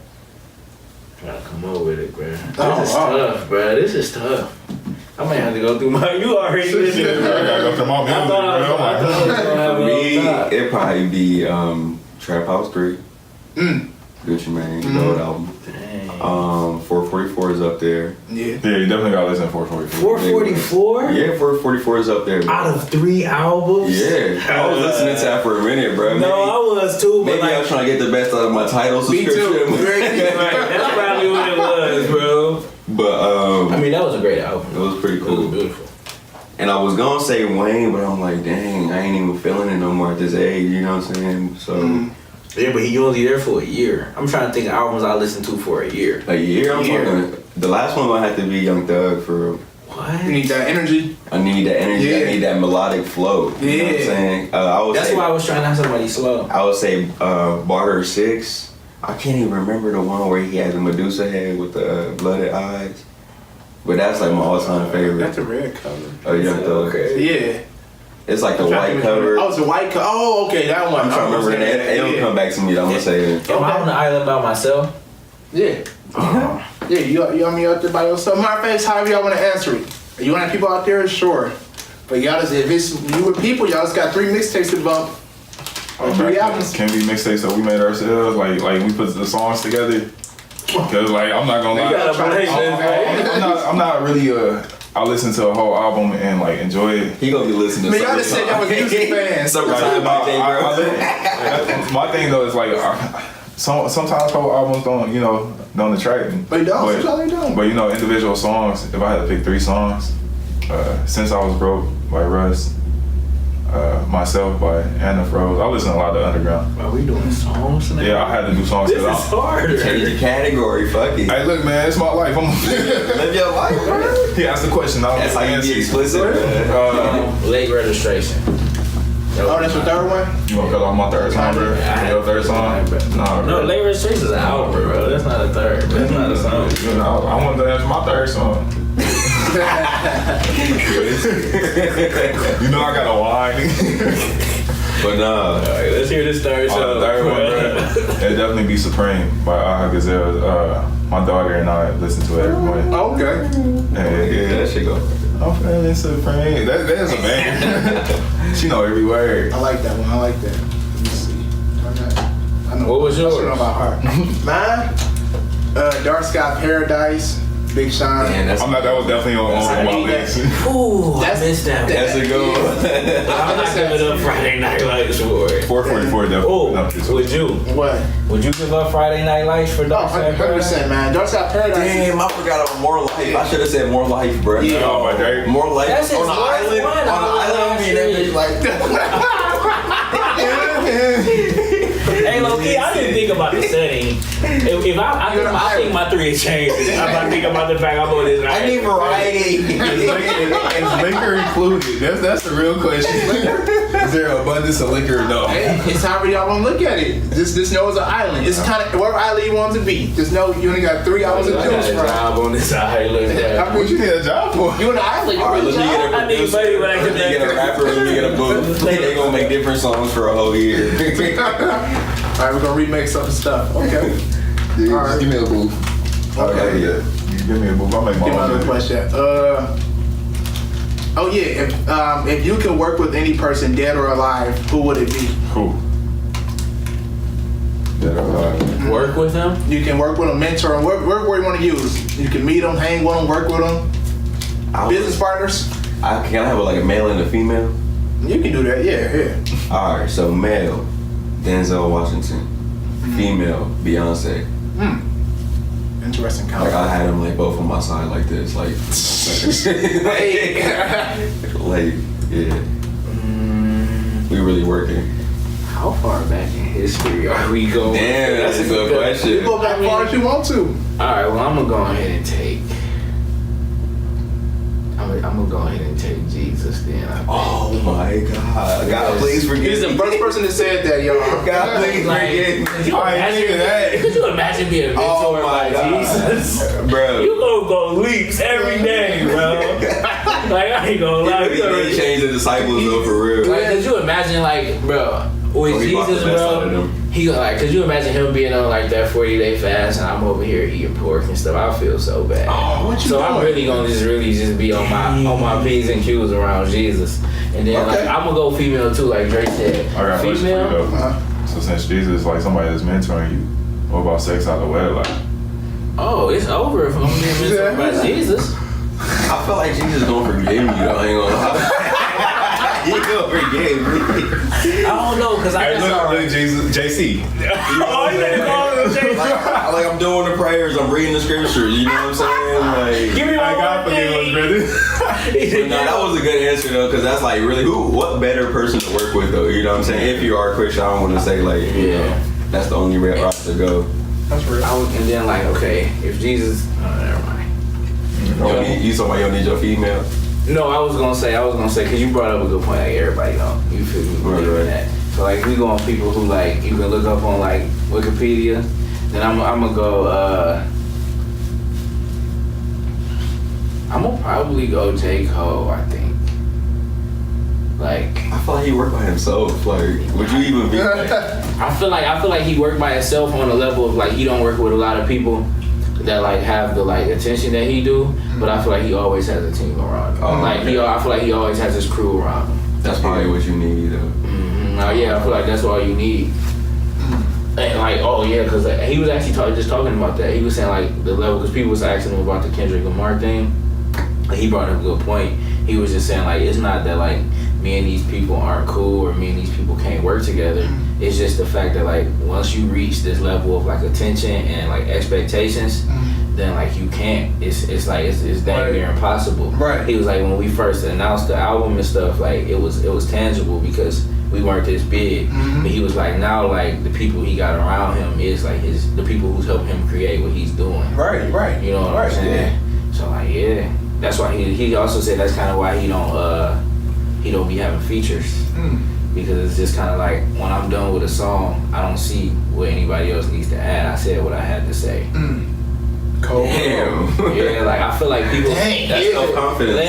Trying to come up with it, bro. This is Oh. tough, bro. This is tough. I might have to go through my. You already listened. I gotta go through my music, I thought I was gonna have For it me, on top. it'd probably be Trap House 3. Gucci Mane, gold album. Dang. 444 is up there. Yeah. Yeah, you definitely gotta listen to 444. 444? Yeah, 444 is up there. Bro. Out of 3 albums? Yeah, I was listening to that for a minute, bro. No, I was too, but Maybe like, I was trying to get the best out of my title Me too. subscription. right, that's probably what it was, bro. But I mean, that was a great album. it was pretty It was cool. beautiful. And I was gonna say Wayne, but I'm like, dang, I ain't even feeling it no more at this age. You know what I'm saying? So Yeah, but he only there for a year. I'm trying to think of albums I listened to for a year. a year. I'm talking. The last one might have to be Young Thug for. What? You need that energy. I need that energy. Yeah. I need that melodic flow. You know what I'm Yeah. saying? I would That's say, why I was trying to have somebody slow. I would say Barter 6. I can't even remember the one where he had the Medusa head with the blooded eyes. But that's like my all-time favorite. That's a red cover. Young Thug. Okay. Yeah. It's like the I'm trying to white remember. cover. Oh, it's a white cover. Oh, okay, that one. I'm trying to remember the name. It'll come back to me. I'm gonna say it. Am I on the island by myself? Yeah. Yeah, you want me out there by yourself? Matter of fact, however y'all want to answer it. If you want to have people out there, sure. But y'all just, if it's you with people, y'all just got 3 mixtapes to bump. Or 3 albums. Can be mixtapes that we made ourselves. Like we put the songs together. Cause like I'm not gonna lie. You gotta play this, I'm not really I listen to a whole album and like enjoy it. He gonna be listening to Man, y'all just said y'all was music fans. Summertime by J. Bro. My thing though is like sometimes whole albums don't attract me. They don't. Sometimes they don't. But individual songs. If I had to pick 3 songs, Since I Was Broke by Russ, Myself by Anna Froze. I listen to a lot of underground. Are we doing songs now? Yeah, I had to do songs. This is hard. Change the category. Fuck it. Hey, look, man, it's my life. Live your life, bro. He asked the question. That's how you be explicit, man. Late registration. Oh, that's your third one? You want to cut off my third song, bro? Your third song? Nah, No, bro. late registration is an album, bro. That's not a third. That's not a song. I wanted to answer my third song. I got a whine. But nah. Alright, let's hear this third song. The third one, bro. It'd definitely be Supreme by Aha Gazelle. My daughter and I listen to it every morning. Oh, okay. Yeah, that shit go. I'm feeling Supreme. That is a banger. She know every word. I like that one. I like that. Let me see. I know. What was I yours? should know about heart. Mine? Dark Sky Paradise, Big Sean. Man, That was definitely on my list. Ooh, I That's- missed that one. That's a good one. I'm not giving up Friday Night Lights for it. 444 definitely. Oh, would you? What? Would you give up Friday Night Lights for Oh, Dark Side 100%, man. Dark Sky Paradise. Damn, I forgot about More Life. I should have said More Life, bro. Yeah. Oh, my Drake. More Life That's his on the worst island. one. On the island, me and that bitch like. Hey, low-key, I didn't think about the setting. I think my 3 has changed. I think about the fact I'm on this. I need variety. Is liquor included? That's the real question. Is there an abundance of liquor? No. Hey, it's however y'all want to look at it. This know it's an island. It's kind of whatever island you want it to be. Just know you only got 3 hours to I got choose a from. job on this island. What you need a job for? You in the island? You All right, need a let me job? get a producer. Let me get a rapper. Let me get a booth. They gonna make different songs for a whole year. Alright, we're gonna remake some stuff. Okay. Yeah, All right. just give me a booth. Okay. Yeah. You give me a booth. I'll make my Give me own another music. question. Oh yeah. If you could work with any person, dead or alive, who would it be? Cool. Yeah, Work with him? You can work with a mentor and work where you want to use. You can meet them, hang with them, work with them. Business partners. Can I have like a male and a female? You can do that. Yeah. All right, so male, Denzel Washington. Female, Beyonce. Interesting Like comment. I had them like both on my side like this, like, like yeah. We really working. How far back in history are we going? Damn, that's a good question. You go back as far as you want to. Alright, well I'm gonna go ahead and take I'm gonna go ahead and take Jesus then. Oh my God! God, please forgive He's the me. first person that said that, y'all. God, please forgive me. Could you imagine being mentored Oh my by God. Jesus? Bro. You gonna go leaps every day, bro. Like I ain't gonna lie. He really changed the disciples though, for real. Like, could you imagine, like, bro, with He bought the Jesus, best out of bro, them. he like, could you imagine him being on like that 40-day fast, and I'm over here eating pork and stuff? I feel so bad. Oh, what you so doing? I'm really gonna just be on my P's and Q's around Jesus, and then like Okay. I'm gonna go female too, like Drake said. I got a question for you Female. though. So since Jesus is like somebody that's mentoring you, what about sex out of wedlock? Oh, it's over if I'm being mentored by Jesus. I feel like Jesus gonna forgive me though. I ain't gonna lie. He gonna forgive me. I don't know, cause I just saw. Jesus, JC. Oh, you better call him Jesus. Like I'm doing the prayers, I'm reading the scriptures. You know what I'm saying? Like, Give me my God one forgive us, thing. brother. no, that was a good answer though, because that's like really what better person to work with though. You know what I'm saying? If you are a Christian, I don't want to say like you know that's the only route to go. That's real. And then like, okay, if Jesus, never mind. You talking about you don't need your female? No, I was gonna say, cause you brought up a good point. Like everybody know, you feel me? Right. Believe in that. So like, we go on people who like you can look up on like Wikipedia. Then I'm gonna go. I'm gonna probably go J. Cole. I think. Like, I feel like he worked by himself. Like, would you even be? Like, I feel like he worked by himself on a level of like he don't work with a lot of people that like have the like attention that he do, but I feel like he always has a team around him. I feel like he always has his crew around him. that's probably what you need though. Yeah, I feel like that's all you need. And like, oh yeah, because he was actually talking about that. He was saying like the level, because people was asking him about the Kendrick Lamar thing. He brought up a good point. He was just saying like, it's not that like me and these people aren't cool or me and these people can't work together. It's just the fact that like once you reach this level of like attention and like expectations, then like you can't. It's dang near impossible. Right. He was like, when we first announced the album and stuff, like it was tangible because we weren't this big. But he was like, now like the people he got around him is like the people who's helping him create what he's doing. Right. You know what I'm saying? So like yeah, that's why he also said that's kind of why he don't be having features. Because it's just kind of like when I'm done with a song, I don't see what anybody else needs to add. I said what I had to say. Cool. Damn. Yeah, like I feel like people. That's self-confidence.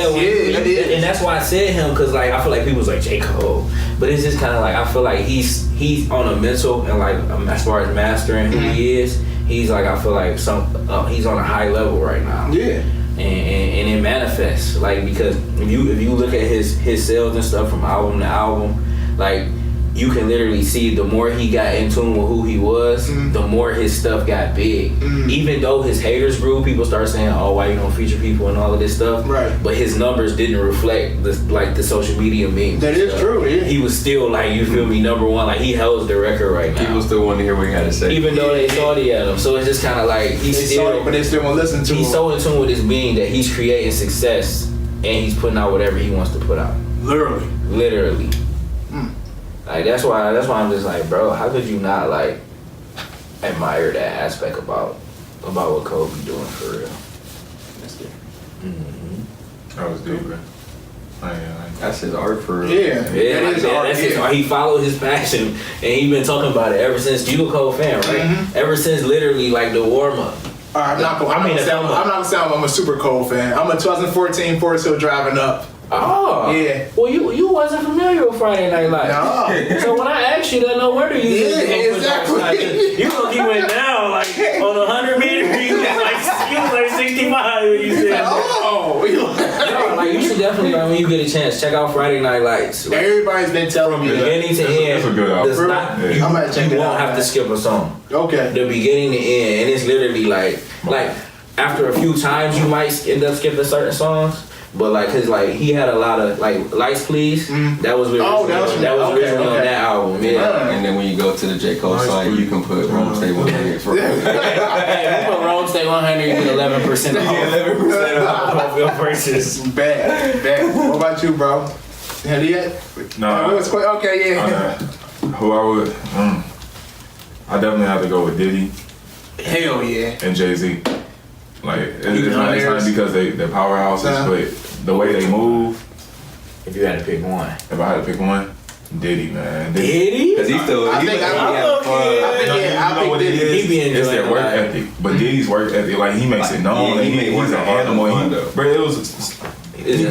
And that's why I said him, because like I feel like people's like J. Cole, but it's just kind of like I feel like he's on a mental and like as far as mastering who he is, he's like I feel like he's on a high level right now. Yeah. And it manifests like, because if you look at his sales and stuff from album to album, like you can literally see the more he got in tune with who he was, the more his stuff got big. Even though his haters grew, people start saying, "Oh, why you don't feature people and all of this stuff?" Right. But his numbers didn't reflect the social media memes. That is true. Yeah. He was still like, you feel me, number one. Like he holds the record right now. People still want to hear what he had to say. Even though they salty at him, so it's just kind of like But they still want to listen to he's him. so in tune with his being that he's creating success and he's putting out whatever he wants to put out. Literally. Like that's why I'm just like, bro, how could you not like admire that aspect about what Kobe doing for real? That's good. That was deep, man. That's his art for real. Yeah, That's his art. He followed his passion, and he been talking about it ever since. You a Cole fan, right? Mm-hmm. Ever since literally like the warm up. I'm not gonna say I'm a super Cole fan. I'm a 2014 Forest Hill driving up. Oh, yeah. Well, you wasn't familiar with Friday Night Lights. No. So when I asked you that, no wonder you. Exactly. You look, he went down like on 100 meters. You was like 65 when you said. No, like you should definitely, like, when you get a chance, check out Friday Night Lights. Like, everybody's been telling me beginning to end. That's a good album. You I'm gonna check it won't out, have to skip a song. Okay. The beginning to end, and it's literally like after a few times you might end up skipping certain songs. But like, cause like he had a lot of like Lights Please. That was original. That was original on that album. Yeah. And then when you go to the J. Cole site, you can put Rome Stay 100 for Hey, you put Rome Stay 100, you get 11% off. 11% off your purchase. Bad. What about you, bro? Have you yet? No. Okay, yeah. Who I would? I definitely have to go with Diddy. Hell yeah. And Jay-Z. Like, it's not because they're powerhouses, but the way they move. If you had to pick one. If I had to pick one, Diddy, man. Diddy? Because he's still. I think Diddy. He be enjoying it's their work ethic. But Diddy's work ethic, like, he makes it known. Like, he's an animal. But it was. He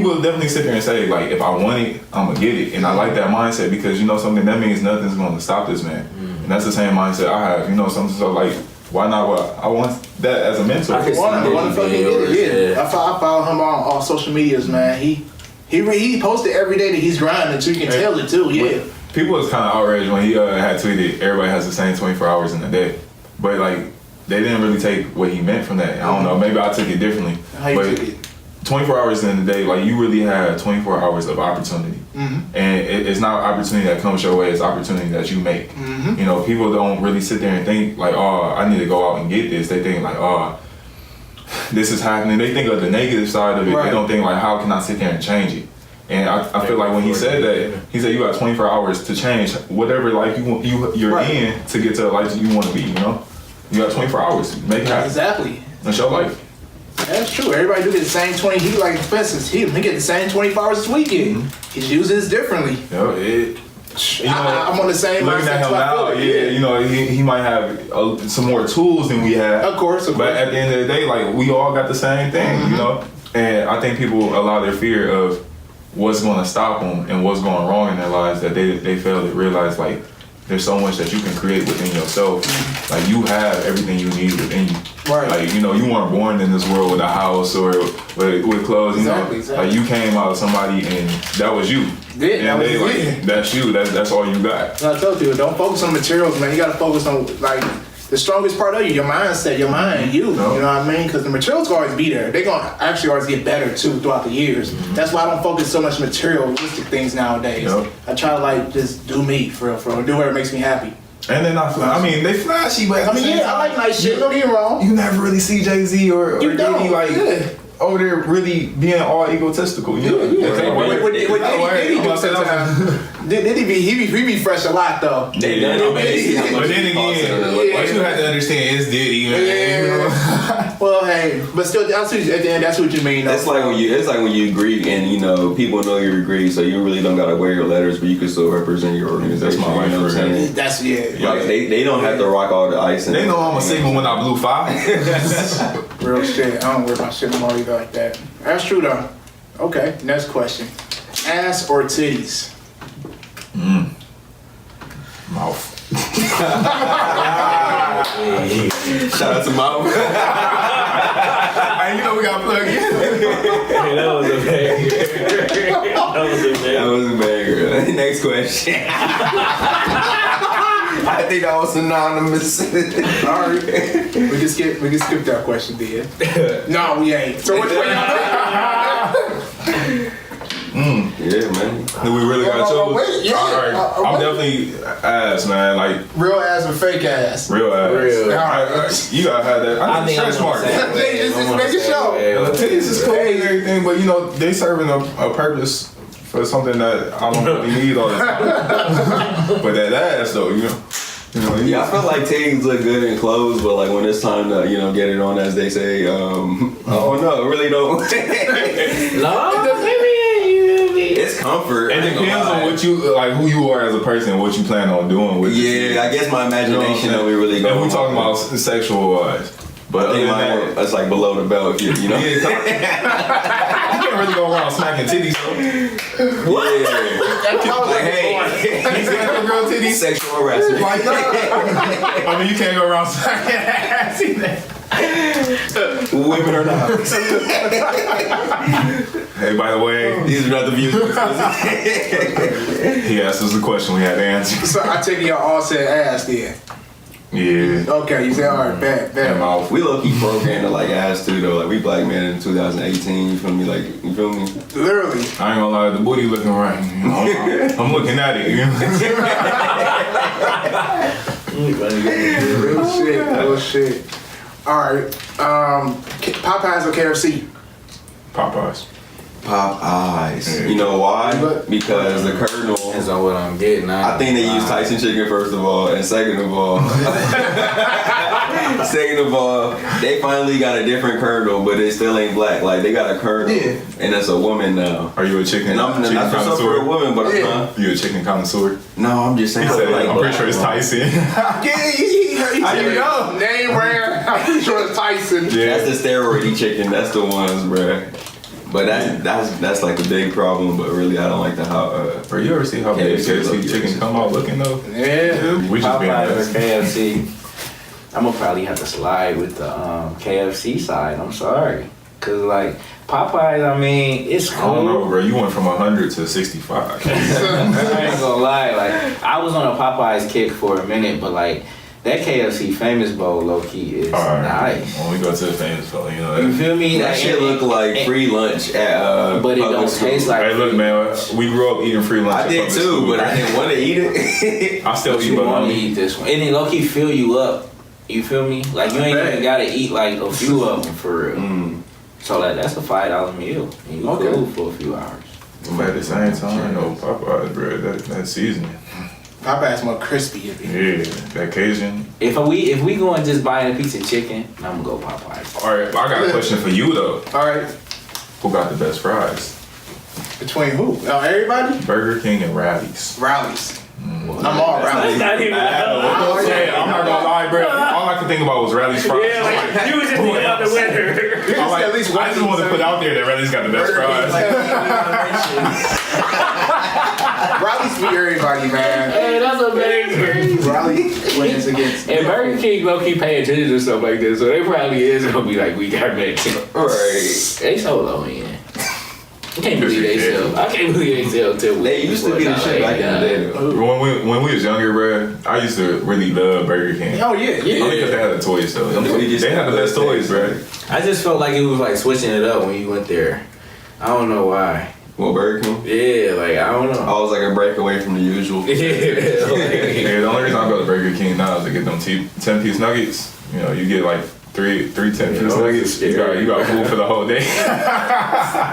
will definitely sit there and say, like, if I want it, I'm gonna get it. And I like that mindset because, you know, something that means nothing's gonna stop this man. And that's the same mindset I have. You know, something so like, why not? I want that as a mentor. I want to fucking get it. Yeah. I follow him on all social medias, man. He posted every day that he's grinding, so you can tell it too. Yeah. People was kind of outraged when he had tweeted, "Everybody has the same 24 hours in a day," but like they didn't really take what he meant from that. I don't know. Maybe I took it differently. How you took it? 24 hours in the day, like you really have 24 hours of opportunity. And it's not opportunity that comes your way, it's opportunity that you make. You know, people don't really sit there and think like, oh, I need to go out and get this. They think like, oh, this is happening. They think of the negative side of it. Right. They don't think like, how can I sit there and change it? And I feel like when he said that, he said you got 24 hours to change whatever life you're in to get to the life you want to be, you know? You got 24 hours to make it happen. Exactly. That's your life. That's true. Everybody do get the same 20. He like expenses. He get the same 24 hours this weekend. He uses it differently. I'm on the same. Looking at him now, you know, he might have some more tools than we have. Of course. But at the end of the day, like we all got the same thing, you know. And I think people allow their fear of what's going to stop them and what's going wrong in their lives that they fail to realize like there's so much that you can create within yourself. Like you have everything you need within you. Right. Like, you know, you weren't born in this world with a house or with clothes. Exactly. Like you came out of somebody and that was you. Yeah, that's you. That's all you got. I told you, don't focus on materials, man. You got to focus on like the strongest part of you, your mindset, your mind, you. You know what I mean? Because the materials will always be there. They're gonna actually always get better too throughout the years. That's why I don't focus so much materialistic things nowadays. I try to like just do me for real, do whatever makes me happy. And they're not flashy. I mean, they flashy, but I like nice shit. Don't get me wrong. You never really see Jay-Z or Diddy like over there really being all egotistical. You know? He be fresh a lot though. But then again, what you have to understand is Diddy, man. Well, hey, but still, at the end, that's what you mean. It's like when you agree, and you know people know you agree, so you really don't gotta wear your letters, but you can still represent your organization. That's my life. You know what I'm saying? That's Like they don't have to rock all the ice. They know I'm a single when I blew 5. Real shit. I don't wear my shit no more either like that. That's true though. Okay, next question. Ass or titties? Mouth. Shout out to Mouth. Hey, you know we got to plug in. Hey, that was a banger. That was a banger. Next question. I think that was anonymous. Alright. We can skip that question, then. No, we ain't. So which way y'all Yeah, man. Do we really got choose? Yeah. I'm definitely ass, man. Like real ass or fake ass? Real ass. Real. You gotta have that. I think that's smart. Just make it show. Titties is cool and everything, but you know they serving a purpose for something that I don't really need all the time. But that ass though, you know. Yeah, I feel like titties look good in clothes, but like when it's time to, get it on, as they say, oh no, it really don't. No, maybe. It's comfort. It depends on what you like, who you are as a person, and what you plan on doing with it. Yeah, I guess my imagination don't be really going. And we talking about sexual wise. But I think mine, that's like below the belt, you know? Yeah, you can't really go around smacking titties, though. What? Yeah. Like, hey, he's got a girl titties. Sexual harassment. I mean, you can't go around smacking ass either. Women are not. Hey, by the way, these are not the views. He asked us a question we had to answer. So I take it y'all all said ass then. Yeah. Okay, you say alright, bad. We low key programmed to like ass too though. Like we black men in 2018. You feel me? Like you feel me? Literally. I ain't gonna lie, the booty looking right. You know, I'm looking at it. You know? Real shit. Alright. Popeyes or KFC? Popeyes. Popeyes. Yeah. You know why? Because the Colonel. Depends on what I'm getting. I think they use Tyson chicken first of all, and second of all, they finally got a different Colonel, but it still ain't black. Like they got a Colonel, and it's a woman now. Are you a chicken? And I'm chicken not for a woman, but You a chicken connoisseur? No, I'm just saying. I'm pretty sure it's Tyson. How you know? Name rare. I'm pretty sure it's Tyson. Yeah. That's the steroidy chicken. That's the ones, bruh. But that's like the big problem. But really, I don't like the how. Bro, you ever see how big KFC chicken come out looking though? Yeah. We just being Popeyes honest. or KFC. I'm gonna probably have to slide with the KFC side. I'm sorry, cause like Popeyes, I mean, it's cool. I don't know, bro. You went from 100 to 65. I ain't gonna lie, like I was on a Popeyes kick for a minute, but like that KFC Famous Bowl low key is nice. When we go to the Famous Bowl, you know You feel me? That shit look like free lunch at but it don't taste like. Hey, look, man. We grew up eating free lunch. I did too, but I didn't want to eat it. I still But eat, you but want to eat this one, and it low key fill you up. You feel me? Like you ain't even gotta eat like a few of them for real. So like that's a $5 meal. And you cool for a few hours. But at the same time, no Popeyes, bro. That seasoning. Popeyes more crispy. Yeah, that Cajun. If we going just buying a piece of chicken, I'm gonna go Popeyes. All right, I got a question for you though. Alright. Who got the best fries? Between who? Everybody? Burger King and Rally's. Rally's. I'm all Rally's. Not even. Hey, I'm not gonna lie, bro. All I could think about was Rally's fries. Yeah, like you was just thinking about the winner. I'm like, I just want to put out there that Rally's got the best fries. Rally's beat everybody, man. Hey, that's amazing. Rally wins against. And Burger King low key pay attention to stuff like this, so they probably is gonna be like, we got mad. Right. They so low in. I can't believe they sell. I can't believe they sell till They used to be the shit back in the day. When we was younger, bro, I used to really love Burger King. Oh yeah. Only because they had the toys though. They had the best toys, bro. I just felt like it was like switching it up when you went there. I don't know why. Well, Burger King? Yeah, like I don't know. I was like a break away from the usual. Yeah, The only reason I go to Burger King now is to get them 10-piece nuggets. You know, you get like three 10-piece nuggets. You got food for the whole day.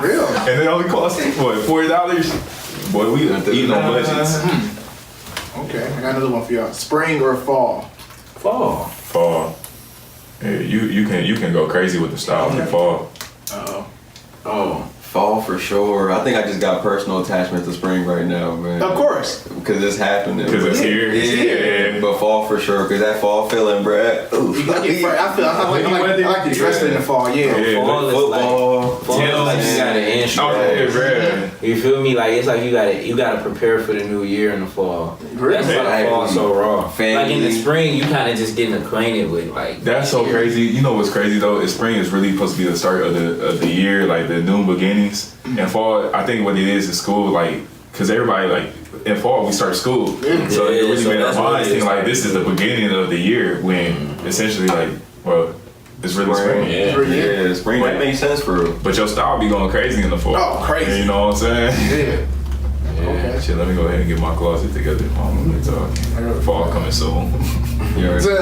Real. And it only costs what, $40? Boy, we eating on budgets. Okay, I got another one for y'all. Spring or fall? Fall. Yeah, you can go crazy with the style in fall. Oh. Fall for sure. I think I just got personal attachment to spring right now, man. Of course. Because it's happening. Because it's here. Yeah, but fall for sure. Because that fall feeling, bruh. I like to dress in the fall. Yeah. Fall is Football. Fall is like you gotta intro. You feel me? Like it's like you gotta prepare for the new year in the fall. That's why the fall's so raw. Like in the spring, you kind of just getting acquainted with like. That's so crazy. You know what's crazy though? Is spring is really supposed to be the start of the year, like the new beginnings. And fall, I think what it is school, like, cause everybody like in fall we start school, so it really made our minds think like this is the beginning of the year when essentially like, well, it's really spring. Yeah, spring. That makes sense for real. But your style be going crazy in the fall. Oh, crazy. You know what I'm saying? Yeah. Okay. Shit, let me go ahead and get my closet together. Fall coming soon.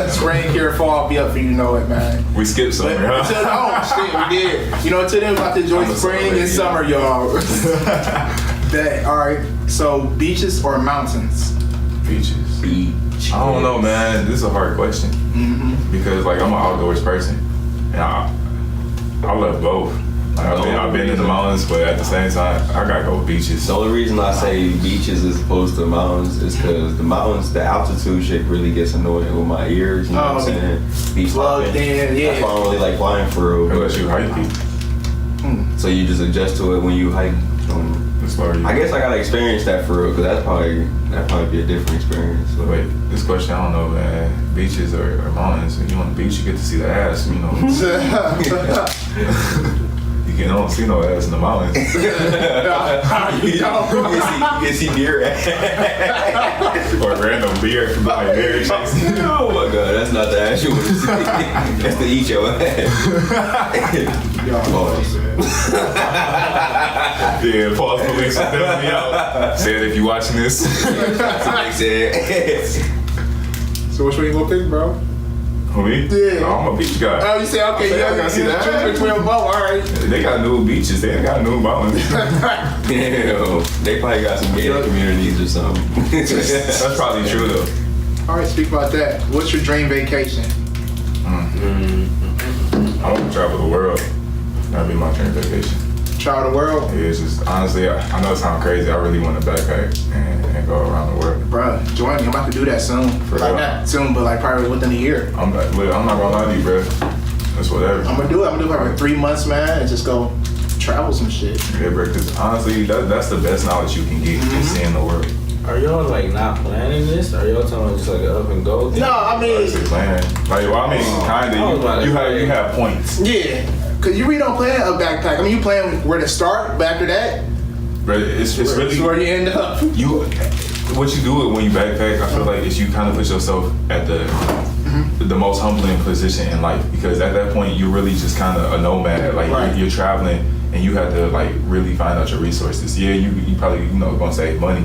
Spring here, fall be up for you know it, man. We skipped summer, huh? We did. You know, until then, we about to enjoy spring and summer, y'all. All right. So, beaches or mountains? Beaches. I don't know, man. This is a hard question because, like, I'm an outdoors person, and I love both. Like, I've been in the mountains, but at the same time, I gotta go beaches. The only reason I say beaches as opposed to mountains is because the mountains, the altitude shit really gets annoying with my ears. You know what I'm saying? Beach hopping. That's why I don't really like flying for real. Unless you hiking. So you just adjust to it when you hike. I guess I gotta experience that for real, because that'd probably be a different experience. So. Wait, this question, I don't know, man. Beaches or mountains? When you on the beach, you get to see the ass, you know. You don't see no ass in the mountains. You see deer ass. Or random beer from like beer chasing. Oh my god, that's not the ass you want to see. That's to eat your ass. Yeah, pause police is definitely out. Said if you watching this. So which one you gonna pick, bro? Who, me? Yeah. I'm a beach guy. Oh, you say okay? I gotta see that. Choose between both. All right. They got new beaches. They ain't got new mountains. Damn, they probably got some gated communities or something. That's probably true though. All right, speak about that. What's your dream vacation? I want to travel the world. That'd be my dream vacation. Travel the world? Yeah, it's just honestly, I know it sounds crazy. I really want to backpack and go around the world. Bruh, join me. I'm about to do that soon. For like real? not soon, but like probably within a year. I'm not gonna lie to you, bro. That's whatever. I'm gonna do it. I'm gonna do it for like 3 months, man, and just go travel some shit. Yeah, bro. Because honestly, that's the best knowledge you can get. Just seeing the world. Are y'all like not planning this? Are y'all talking just like an up and go thing? No, I mean, Planning. Like, well, I mean, kind of. You have points. yeah, cause you really don't plan a backpack. I mean, you plan where to start, but after that, But it's really it's where you end up. What you do when you backpack, I feel like is you kind of put yourself at the most humbling position in life, because at that point you're really just kind of a nomad. Like Right. you're traveling and you have to like really find out your resources. Yeah, you probably gonna save money,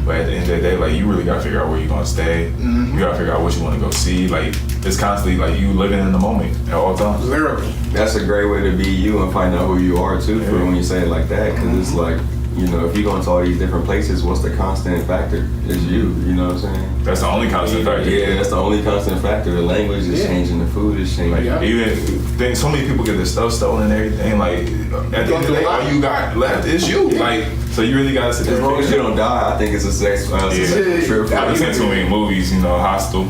but at the end of the day, like you really gotta figure out where you're gonna stay. You gotta figure out what you want to go see. Like it's constantly like you living in the moment at all times. Literally. That's a great way to be you and find out who you are too. For when you say it like that, because it's like, you know, if you go into all these different places, what's the constant factor? It's you. You know what I'm saying? That's the only constant factor. Yeah, that's the only constant factor. The language is changing, the food is changing. Like even so many people get their stuff stolen and everything. Like at the end of the day, all you got left is you. Like so, you really gotta sit there. As long as you don't die, I think it's a successful trip. I've seen too many movies, Hostel.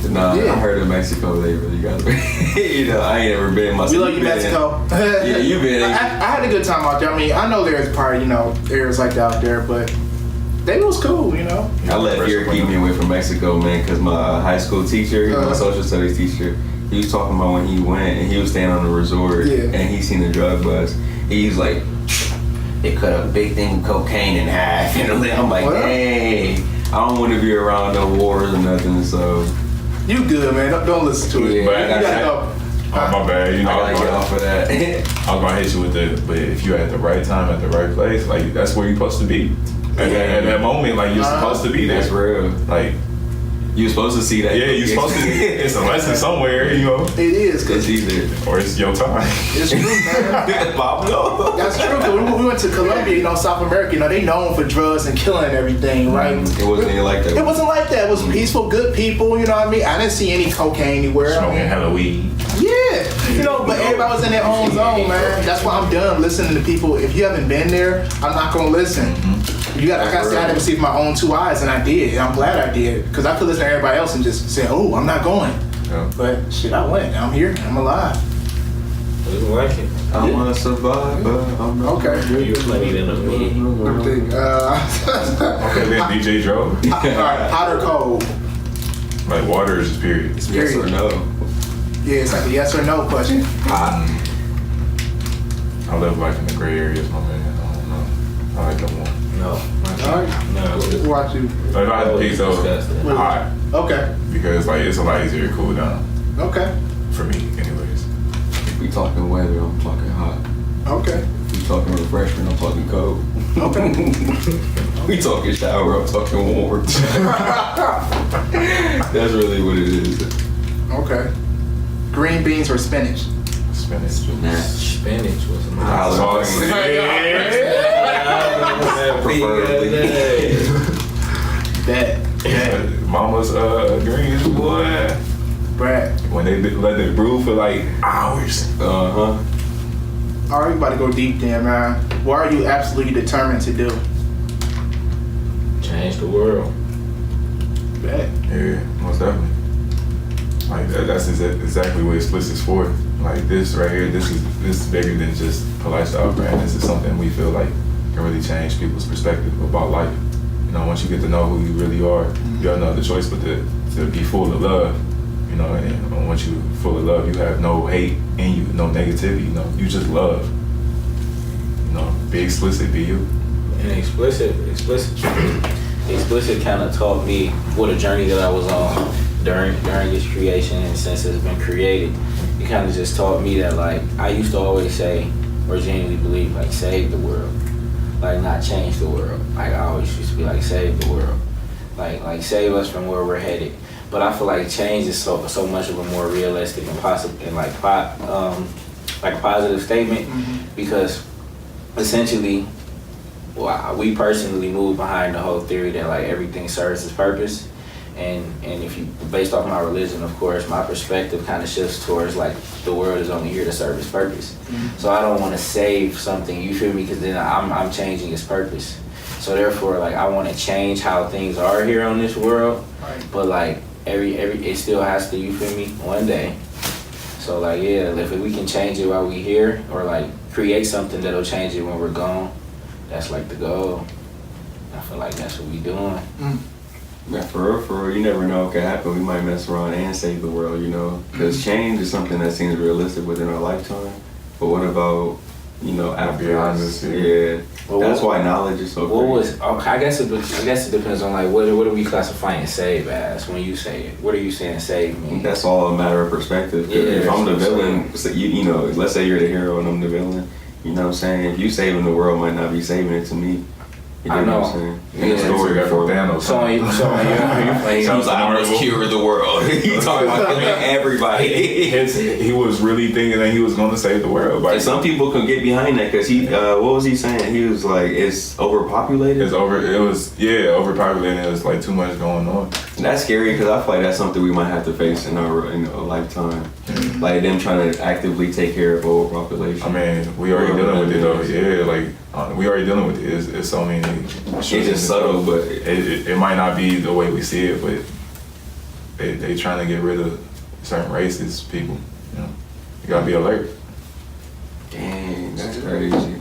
Nah, I heard of Mexico. They really got it. You know, I ain't ever been myself. We love you, Mexico. Yeah, you been. I had a good time out there. I mean, I know there's probably areas like that out there, but they was cool. I let fear keep me away from Mexico, man, because my high school teacher, my social studies teacher, he was talking about when he went and he was staying on a resort and he seen a drug bust. He was like, they cut a big thing of cocaine in half. I'm like, hey, I don't want to be around no wars or nothing, so. You good, man. Don't listen to it. Yeah, But you gotta go. Oh, my bad. I gotta get off of that. I was gonna hit you with but if you're at the right time, at the right place, like that's where you're supposed to be. At that moment, like you're supposed to be there. That's real. Like you're supposed to see that. Yeah, you're supposed to. It's a lesson somewhere, It is. It's either. Or it's your time. It's true, man. Pablo. That's true. Cause we went to Colombia, South America. They known for drugs and killing and everything, right? It wasn't even like that. It wasn't like that. It was peaceful, good people. You know what I mean? I didn't see any cocaine anywhere. Smoking hella weed. Yeah, but everybody was in their own zone, man. That's why I'm done listening to people. If you haven't been there, I'm not gonna listen. I gotta say I didn't see with my own 2 eyes, and I did. And I'm glad I did, because I could listen to everybody else and just say, "Oh, I'm not going." Yeah. But shit, I went. I'm here. I'm alive. You like it? I want to survive, but I'm not. Okay. You plenty than me. Everything. Okay, then DJ Dro. All right, hot or cold? Like water is just period. It's Yes or no? Yeah, it's like a yes or no question. I live like in the gray areas, my man. I don't know. I like the one. No. All right. No. Watch you. If I had to pick though, hot. Okay. Because like it's a lot easier to cool down Okay. for me, anyways. If we talking weather, I'm talking hot. Okay. If we talking refreshment, I'm talking cold. Okay. We talking shower, I'm talking warm. That's really what it is. Okay. Green beans or spinach? Spinach. Spinach was a Sauce. Preferably. Bet. Mama's greens, boy. Brad. When they let it brew for like hours. Uh-huh. All right, we about to go deep then, man. What are you absolutely determined to do? Change the world. Bet. Yeah, most definitely. Like that's exactly what Xxplicit's for. Like this right here, this is bigger than just a lifestyle brand. This is something we feel like can really change people's perspective about life. You know, once you get to know who you really are, you have no other choice but to be full of love. You know, and once you're full of love, you have no hate in you, no negativity. You know, you just love. You know, be explicit, be you. And Xxplicit kind of taught me what a journey that I was on during its creation, and since it's been created, it kind of just taught me that, like, I used to always say, or genuinely believe, like, save the world, like, not change the world. Like, I always used to be like, save the world, like save us from where we're headed. But I feel like change is so much of a more realistic and positive and like positive statement, because essentially, we personally move behind the whole theory that like everything serves its purpose. And if you, based off my religion, of course, my perspective kind of shifts towards like the world is only here to serve its purpose. So I don't want to save something, you feel me? Because then I'm changing its purpose. So therefore, like, I want to change how things are here on this world, but like it still has to, you feel me, one day. So like, yeah, if we can change it while we here, or like create something that'll change it when we're gone, that's like the goal. I feel like that's what we doing. Yeah, for real, you never know what could happen. We might mess around and save the world, you know? Because change is something that seems realistic within our lifetime. But what about, you know, after us? Yeah. Well, that's why knowledge is so great. I guess it depends on like what are we classifying save as when you say it? What are you saying save means? That's all a matter of perspective. Yeah, if I'm the villain, so you know, let's say you're the hero and I'm the villain. You know what I'm saying? If you saving the world, might not be saving it to me. You know what I'm saying? Yeah, story for Thanos. So you playing. Sounds like I must cure the world. You talking about killing everybody. He was really thinking that he was going to save the world. And some people can get behind that because he, what was he saying? He was like, it's overpopulated. Overpopulated. It was like too much going on. And that's scary because I feel like that's something we might have to face in our lifetime. Like them trying to actively take care of overpopulation. I mean, we already dealing with it though. Yeah, like we already dealing with it. It's so many. It's just subtle, but it might not be the way we see it, but they trying to get rid of certain races, people. You know, you gotta be alert. Dang, that's crazy.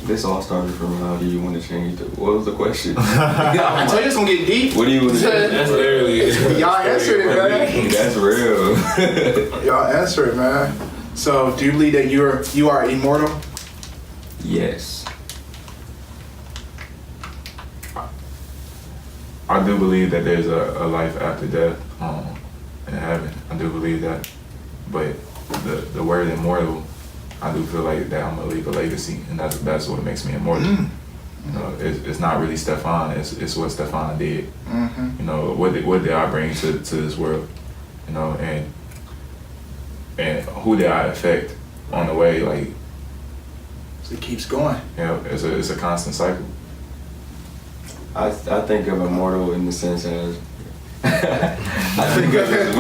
This all started from how do you want to change it? What was the question? I told you it's gonna get deep. What do you want to do? That's literally. Y'all answered it, man. That's real. Y'all answered it, man. So, do you believe that you are immortal? Yes. I do believe that there's a life after death in heaven. I do believe that. But the word immortal, I do feel like that I'm gonna leave a legacy, and that's what makes me immortal. You know, it's not really Stefan, it's what Stefan did. You know, what did I bring to this world? You know, and who did I affect on the way? Like, So it keeps going. you know, it's a constant cycle. I think of immortal in the sense as I think of it.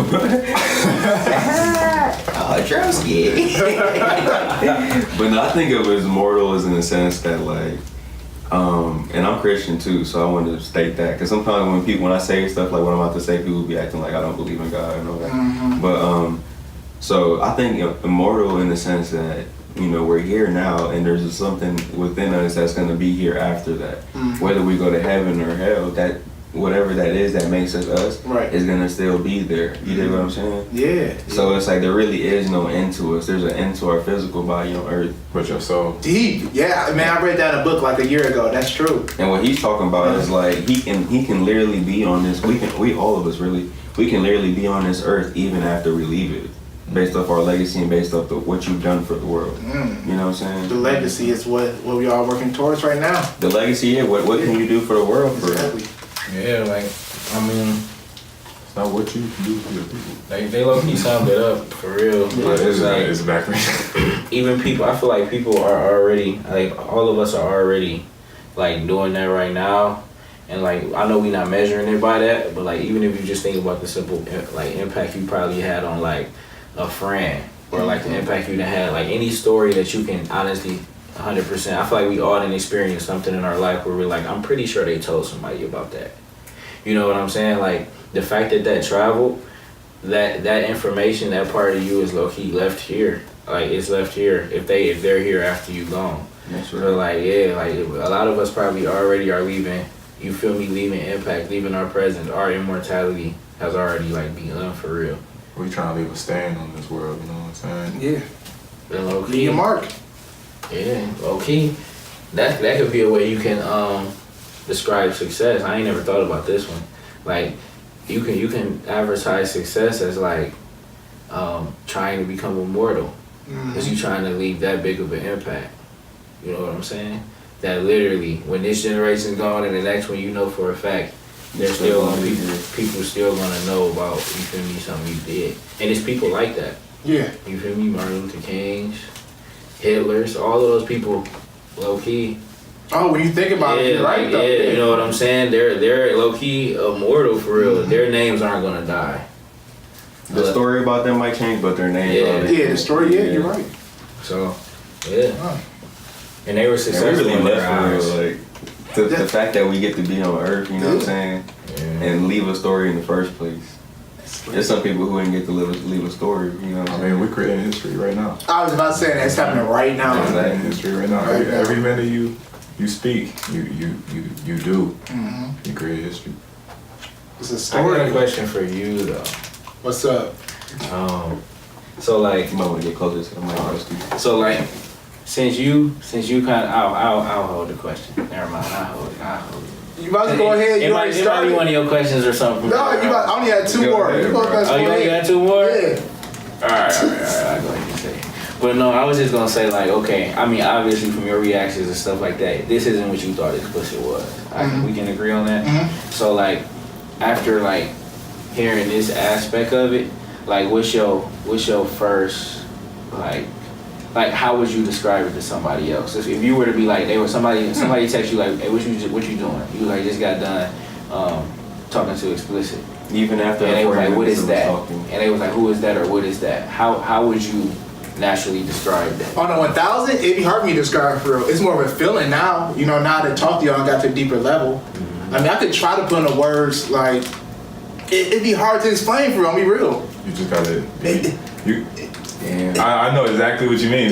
But no, I think of it as immortal as in the sense that like, and I'm Christian too, so I want to state that because sometimes when I say stuff like what I'm about to say, people be acting like I don't believe in God and all that. But so I think immortal in the sense that, you know, we're here now and there's something within us that's going to be here after that. Whether we go to heaven or hell, that whatever that is that makes us us is going to still be there. You dig what I'm saying? Yeah. So it's like there really is no end to us. There's an end to our physical body on earth. But your soul. Deep. Yeah, man, I read that in a book like a year ago. That's true. And what he's talking about is like he can literally be on this. We all of us really can literally be on this earth even after we leave it. Based off our legacy and based off what you've done for the world. You know what I'm saying? The legacy is what we are working towards right now. The legacy, yeah. What can you do for the world? Exactly. Yeah, like, I mean, It's not what you can do for your people. they low-key summed it up, for real. It's backwards. Even people, I feel like people are already, like, all of us are already, like, doing that right now. And, like, I know we're not measuring it by that, but, like, even if you just think about the simple, like, impact you probably had on, like, a friend, or like the impact you done had, like any story that you can honestly 100%. I feel like we all done experienced something in our life where we're like, I'm pretty sure they told somebody about that. You know what I'm saying? Like the fact that traveled, that information, that part of you is low key left here. Like it's left here if they're here after you gone. That's right. So like a lot of us probably already are leaving. You feel me? Leaving impact, leaving our presence, our immortality has already like begun for real. We trying to leave a stain on this world. You know what I'm saying? Yeah. The low key. Leave a mark. Yeah, low key. That could be a way you can describe success. I ain't never thought about this one. Like you can advertise success as like trying to become immortal. Because you trying to leave that big of an impact. You know what I'm saying? That literally, when this generation's gone and the next one, you know for a fact, there's still gonna be people still gonna know about, you feel me, something you did. And it's people like that. Yeah. You feel me? Martin Luther King's, Hitler's, all of those people, low key. Oh, when you think about it, you're right though. Yeah, you know what I'm saying? They're low key immortal for real. Their names aren't gonna die. The story about them might change, but their names Yeah, the story, you're right. So, yeah. And they were successful. And we really in their left for eyes. real. Like the fact that we get to be on Earth, you know what I'm saying, and leave a story in the first place. There's some people who didn't get to leave a story, you know what I'm saying? I mean, we're creating history right now. I was about to say that it's happening right now. We're creating history right now. Right now. Every minute you speak, you do. You create history. It's a I story. got a question for you though. What's up? So like, You might want to get closer to the mic. so like, since you kind of, I'll hold the question. Never mind, I'll hold it. You about to go ahead? It You might already be started. one of your questions or something. No, I only had two more. ahead, You both bro. got Oh, you only got two more? Yeah. All right, I'll go ahead and say it. But no, I was just gonna say like, okay, I mean, obviously from your reactions and stuff like that, this isn't what you thought Xxplicit was. We can agree on that. So like, after like hearing this aspect of it, like, what's your first like how would you describe it to somebody else? If you were to be like, somebody text you like, hey, what you doing? You like just got done talking to Xxplicit. Even after And they was like, what is that? talking. And they was like, who is that or what is that? How would you naturally describe that? On the 1000, it'd be hard for me to describe for real. It's more of a feeling now. You know, now that talk to y'all and got to a deeper level. I mean, I could try to put in the words like, it'd be hard to explain for real. I'll be real. You just gotta Damn. I know exactly what you mean.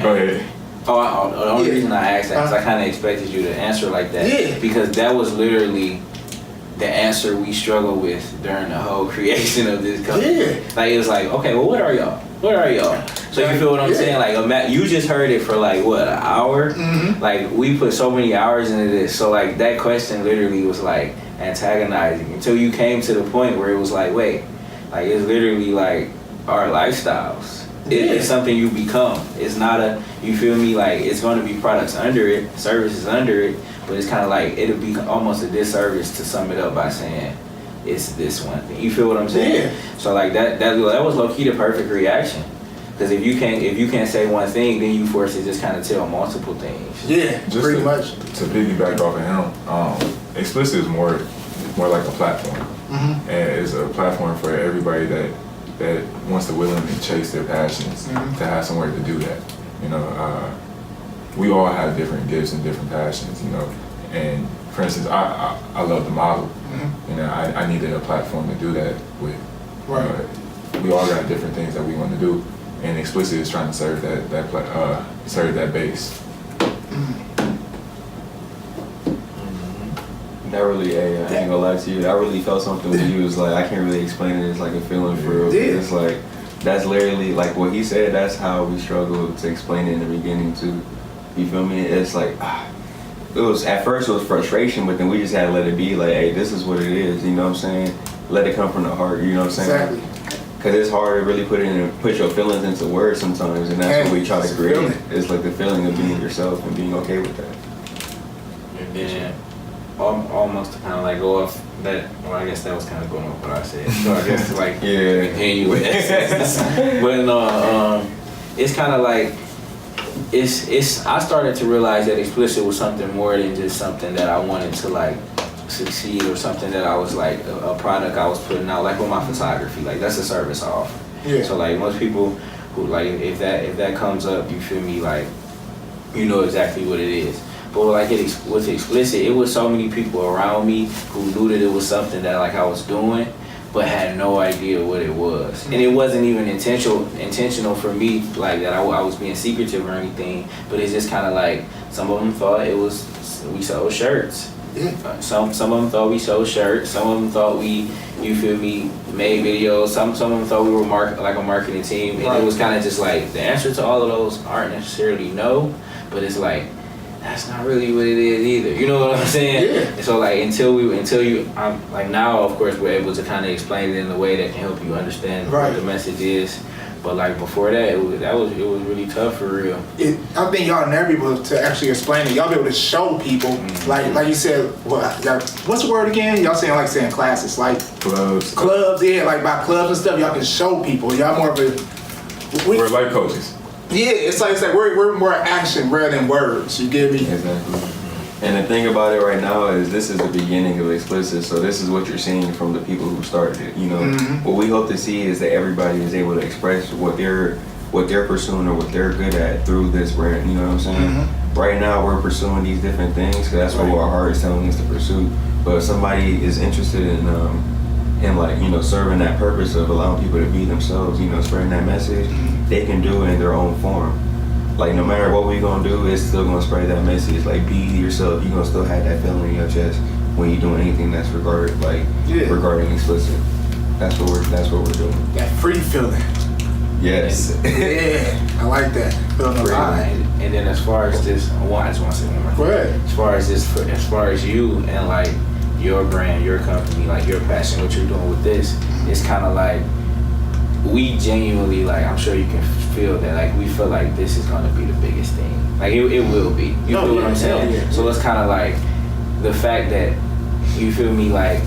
Go ahead. The only reason I asked that is I kind of expected you to answer like that. Yeah. Because that was literally the answer we struggled with during the whole creation of this company. Yeah. Like, it was like, okay, well, what are y'all? So you feel what I'm saying? Like, you just heard it for like, what, an hour? Like, we put so many hours into this. So, like, that question literally was like antagonizing until you came to the point where it was like, wait, like, it's literally like our lifestyles. It's something you become. It's not you feel me? Like, it's going to be products under it, services under it, but it's kind of like, it'll be almost a disservice to sum it up by saying it's this one thing. You feel what I'm saying? Yeah. So like that was low key the perfect reaction. Because if you can't say one thing, then you forced to just kind of tell multiple things. Yeah, Just pretty to, much. To piggyback off of him, Xxplicit is more like a platform, and it's a platform for everybody that wants to willingly chase their passions, to have somewhere to do that. You know, we all have different gifts and different passions. You know, and for instance, I love to model. You know, I needed a platform to do that with. Right. We all got different things that we want to do, and Xxplicit is trying to serve that base. That really, I ain't gonna lie to you. I really felt something with you. It's like, I can't really explain it. It's like a feeling for real. Yeah. It's like, that's literally, like what he said, that's how we struggled to explain it in the beginning too. You feel me? It's like, at first it was frustration, but then we just had to let it be like, hey, this is what it is. You know what I'm saying? Let it come from the heart, you know what I'm saying? Exactly. Because it's hard to really put your feelings into words sometimes, and that's what we try to create. It's like the feeling of being yourself and being okay with that. And then almost to kind of like go off that. Well, I guess that was kind of going off what I said. So I guess to like continue with that. But no, it's kind of like it's. I started to realize that Xxplicit was something more than just something that I wanted to like succeed or something that I was like a product I was putting out, like with my photography. Like, that's a service I offer. Yeah. So like most people who like if that comes up, you feel me, like you know exactly what it is. But like with Xxplicit, it was so many people around me who knew that it was something that like I was doing, but had no idea what it was. And it wasn't even intentional for me, like that I was being secretive or anything, but it's just kind of like, some of them thought it was, we sold shirts. Yeah. Some of them thought we sold shirts, some of them thought we, you feel me, made videos, some of them thought we were like a marketing team, and it was kind of just like, the answer to all of those aren't necessarily no, but it's like, that's not really what it is either. You know what I'm saying? Yeah. So like I'm like, now of course we're able to kind of explain it in a way that can help you understand what the message is. But like before that, it was really tough for real. I think y'all never be able to actually explain it. Y'all be able to show people, like you said, what's the word again? Y'all saying classes, like clubs. Yeah, like by clubs and stuff, y'all can show people. Y'all more of we're like coaches. Yeah, it's like we're more action rather than words. You get me? Exactly. And the thing about it right now is this is the beginning of Xxplicit, so this is what you're seeing from the people who started it. You know, what we hope to see is that everybody is able to express what they're pursuing or what they're good at through this brand. You know what I'm saying? Right now we're pursuing these different things because that's what our heart is telling us to pursue. But if somebody is interested in like, you know, serving that purpose of allowing people to be themselves, you know, spreading that message, they can do it in their own form. Like, no matter what we gonna do, it's still gonna spread that message. Like, be yourself. You gonna still have that feeling in your chest when you're doing anything that's regarding Xxplicit. That's what we're doing. That free feeling. Yes. Yeah, I like that. Feeling alive. And then as far as this, I just want to say one more thing. Go ahead. As far as you and like your brand, your company, like your passion, what you're doing with this, it's kind of like, we genuinely, like, I'm sure you can feel that, like, we feel like this is gonna be the biggest thing. Like, it will be. You feel what I'm saying? Yeah. So it's kind of like the fact that, you feel me, like,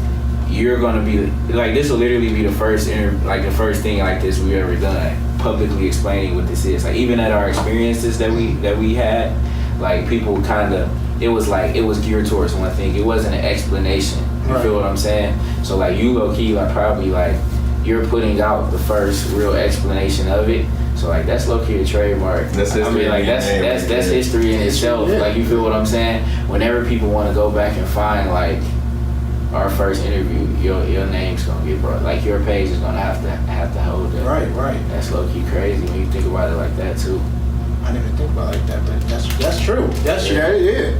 you're gonna be, like, this will literally be the first thing like this we ever done, publicly explaining what this is. Like, even at our experiences that we had, like, people kind of, it was geared towards one thing. It wasn't an explanation. You feel what I'm saying? So, like, you low-key, like, probably, like, you're putting out the first real explanation of it. So like that's low-key a trademark. That's history in itself. Yeah. Like, you feel what I'm saying? Whenever people want to go back and find like our first interview, your name's gonna get brought. Like, your page is gonna have to hold that. Right. That's low-key crazy when you think about it like that too. I didn't even think about it like that, but that's true. That's true. Yeah.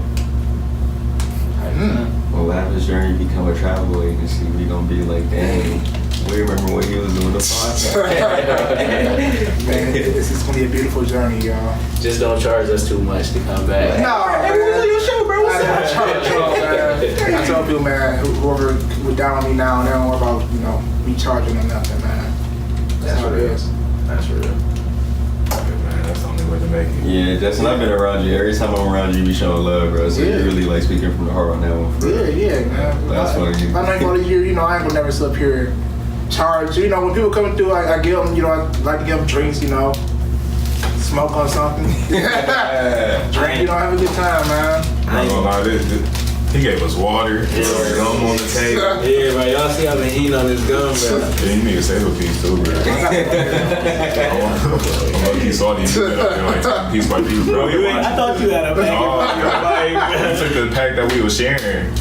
Well, Lavish journey become a travel agency. We gonna be like, dang. We remember when he was doing the podcast. Man, this is gonna be a beautiful journey, y'all. Just don't charge us too much to come back. No, hey, what's on your show, bro? What's up? I tell people, man, whoever would down on me now, they don't worry about, you know, me charging them nothing, man. That's what it is. That's real. Man, that's the only way to make it. Yeah, Justin, I've been around you. Every time I'm around you, you be showing love, bro. So you're really like speaking from the heart on that one. Yeah, man. That's funny. I'm not gonna hear, you know, I ain't gonna never sit up here charge. You know, when people coming through, I give them, you know, I like to give them drinks, you know, smoke or something. Drink, you know, have a good time, man. I ain't gonna lie, he gave us water, gum on the table. Yeah, man, y'all see I've been eating on this gum, man. Yeah, you need a save a piece too, bro. I'm lucky salty. You like piece by piece, bro. I thought you had a pack. You took the pack that we were sharing.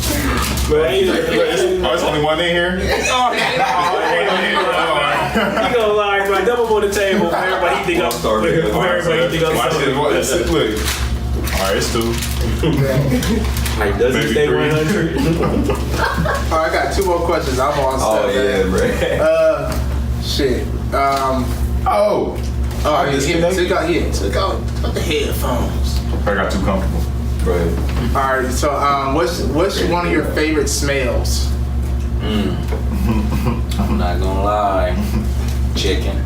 There's only one in here? You gonna lie, bro. Double on the table. Everybody think I'm starving. Everybody think I'm starving. Look. Alright, it's two. Like, does it stay 100? Alright, I got two more questions. I'm all set. Oh, yeah, bro. Shit. Took out the headphones. I got too comfortable. Go ahead. Alright, so what's one of your favorite smells? I'm not gonna lie. Chicken.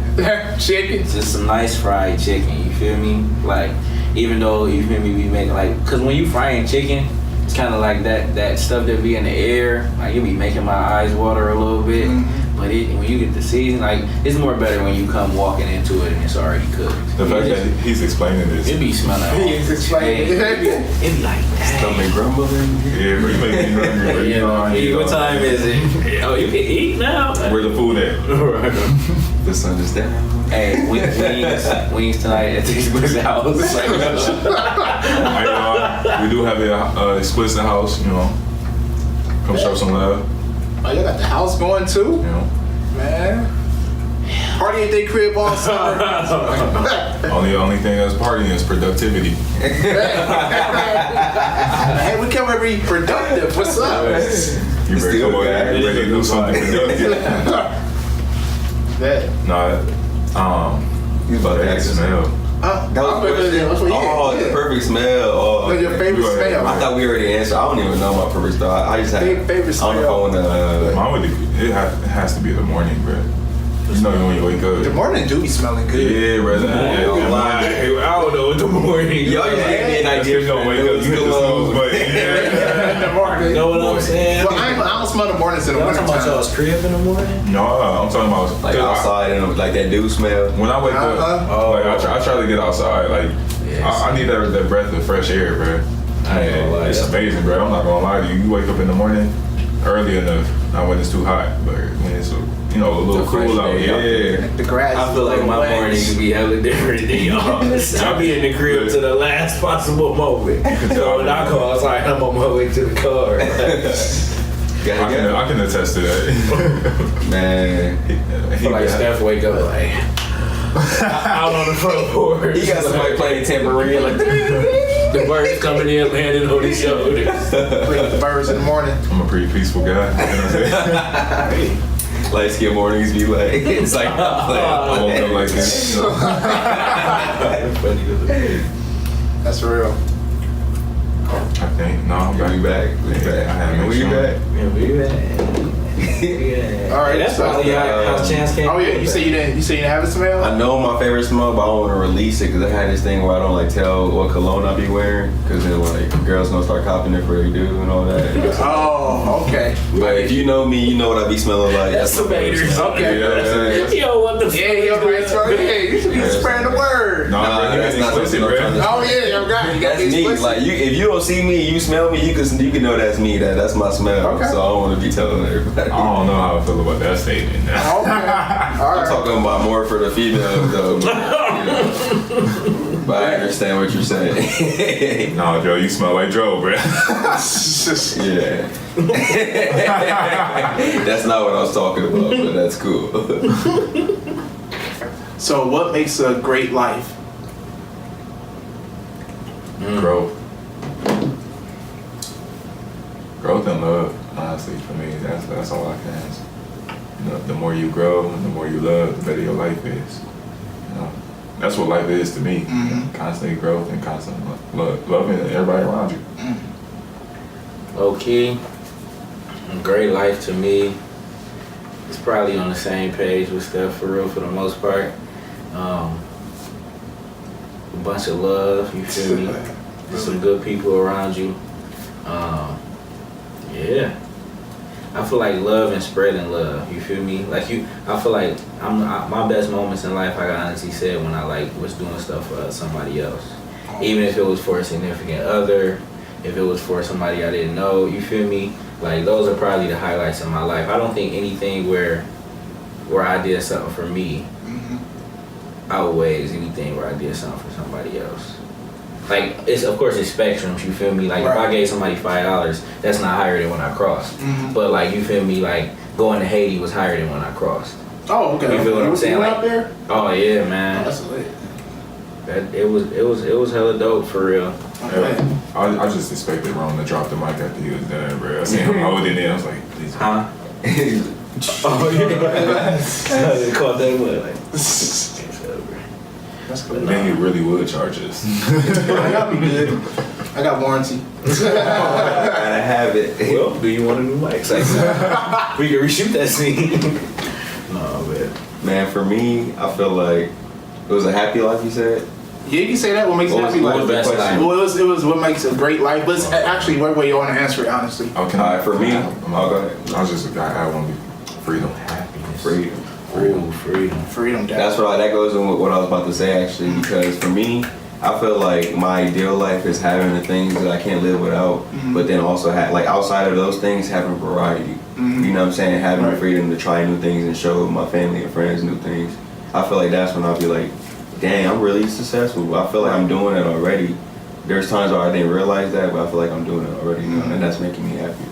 Chicken? Just some nice fried chicken, you feel me? Like, even though, you feel me, we make like, cause when you frying chicken, it's kind of like that stuff that be in the air, like it be making my eyes water a little bit. But when you get the season, like, it's more better when you come walking into it and it's already cooked. The fact that he's explaining this. It be smelling. He's explaining it. It be like, dang. Stomach grumbling. Yeah, but you make me hungry. What time is it? Oh, you can eat now? Where the food at? The sun is down. Hey, wings tonight at the Xxplicit house. We do have a Xxplicit house, you know. Come show some love. Oh, you got the house going too? You know. Man. Party at their crib all summer. Only thing that's partying is productivity. Hey, we come every productive. What's up? You ready to come over here, you ready to do something productive. You about to that ask smell. That was the question. The perfect smell. Oh, your favorite smell. I thought we already answered. I don't even know my perfect smell. I just had favorite smell. I don't know if I want to. It has to be the morning, bro. You know when you wake up. The morning do be smelling good. Yeah, brother. I don't know what the morning. Y'all just gave me an idea. You don't wake up, you hit the snooze button. In the morning. You know what I'm saying? Well, I don't smell the mornings in the Y'all winter talking about time. y'all's crib in the morning? No, I'm talking about Like outside and like that dew smell. When I wake up, like I try to get outside. Like I need that breath of fresh air, bro. I ain't gonna lie. It's amazing, bro. I'm not gonna lie to you. You wake up in the morning early enough, not when it's too hot, but when it's a little cool out. Yeah. The grass. I feel like my morning could be hella different than y'all's. I'll be in the crib to the last possible moment. So when I call, it's like I'm on my way to the car. I can attest to that. Man, I feel like Steph wake up like out on the front porch. he got somebody playing tambourine like. The birds coming in, landing on his shoulders. The birds in the morning. I'm a pretty peaceful guy. You know what I'm saying? Light skin mornings be like, it's like not playing. I woke up like this. You know? That's real. I think I'm back. We back. I had to make We sure. back. Yeah, we back. Yeah. All right, That's so, probably how Chance came. Oh yeah, you say you didn't have a smell? I know my favorite smell, but I don't want to release it because I had this thing where I don't like tell what cologne I be wearing because then like girls gonna start copying it for they do and all that. Oh, okay. But if you know me, you know what I be smelling like. That's some haters. Okay. Yo, what the Yeah, yo, right, so yeah, you spreading the word. Nah, Nah, bro, that's not explicit, something I'm bro. trying to- Oh yeah, yo, got it. You got That's me. explicit. Like if you don't see me, you smell me, you can know that's me. That's my smell. Okay. So I don't want to be telling everybody. I don't know how I feel about that statement. Okay. All I'm right. talking about more for the females though. But, but I understand what you're saying. No, Joe, you smell like Joe, bro. Yeah. That's not what I was talking about, but that's cool. So, what makes a great life? Growth and love, honestly, for me, that's all I can ask. You know, the more you grow and the more you love, the better your life is. You know, that's what life is to me. Constant growth and constant loving everybody around you. Low key, great life to me. It's probably on the same page with Steph for real for the most part. A bunch of love, you feel me? Some good people around you. Yeah. I feel like love and spreading love, you feel me? Like I feel like my best moments in life, I honestly said when I like was doing stuff for somebody else. Even if it was for a significant other, if it was for somebody I didn't know, you feel me? Like those are probably the highlights of my life. I don't think anything where I did something for me outweighs anything where I did something for somebody else. Like of course it's spectrums, you feel me? Like if I gave somebody $5, that's not higher than when I crossed. But like you feel me? Like going to Haiti was higher than when I crossed. Oh, okay. You feel what I'm saying? You Like, out there? oh yeah, man. Oh, that's lit. It was hella dope for real. Okay. I just expected Rome to drop the mic after he was done, bro. I seen him holding it. I was like, please. Huh? Oh yeah. I caught that one. Like, That's But good. Then he really would charge us. Y'all be good. I got warranty. Gotta have it. well, do you want a new mic? Like, we can reshoot that scene. No, man. Man, for me, I feel like it was a happy life. You said. Yeah, you can say that. What makes a happy what life? was best life? Well, it was what makes a great life. But it's actually, what way you want to answer it, honestly. Okay. Alright, for me, go ahead. I was just a guy. I want to be freedom. Happiness. Freedom. Ooh, freedom. Freedom, Dad. That's what that goes in with what I was about to say actually, because for me, I feel like my ideal life is having the things that I can't live without, but then also like outside of those things, having variety. You know what I'm saying? Having the freedom to try new things and show my family and friends new things. I feel like that's when I'll be like, dang, I'm really successful. I feel like I'm doing it already. There's times where I didn't realize that, but I feel like I'm doing it already now, and that's making me happy.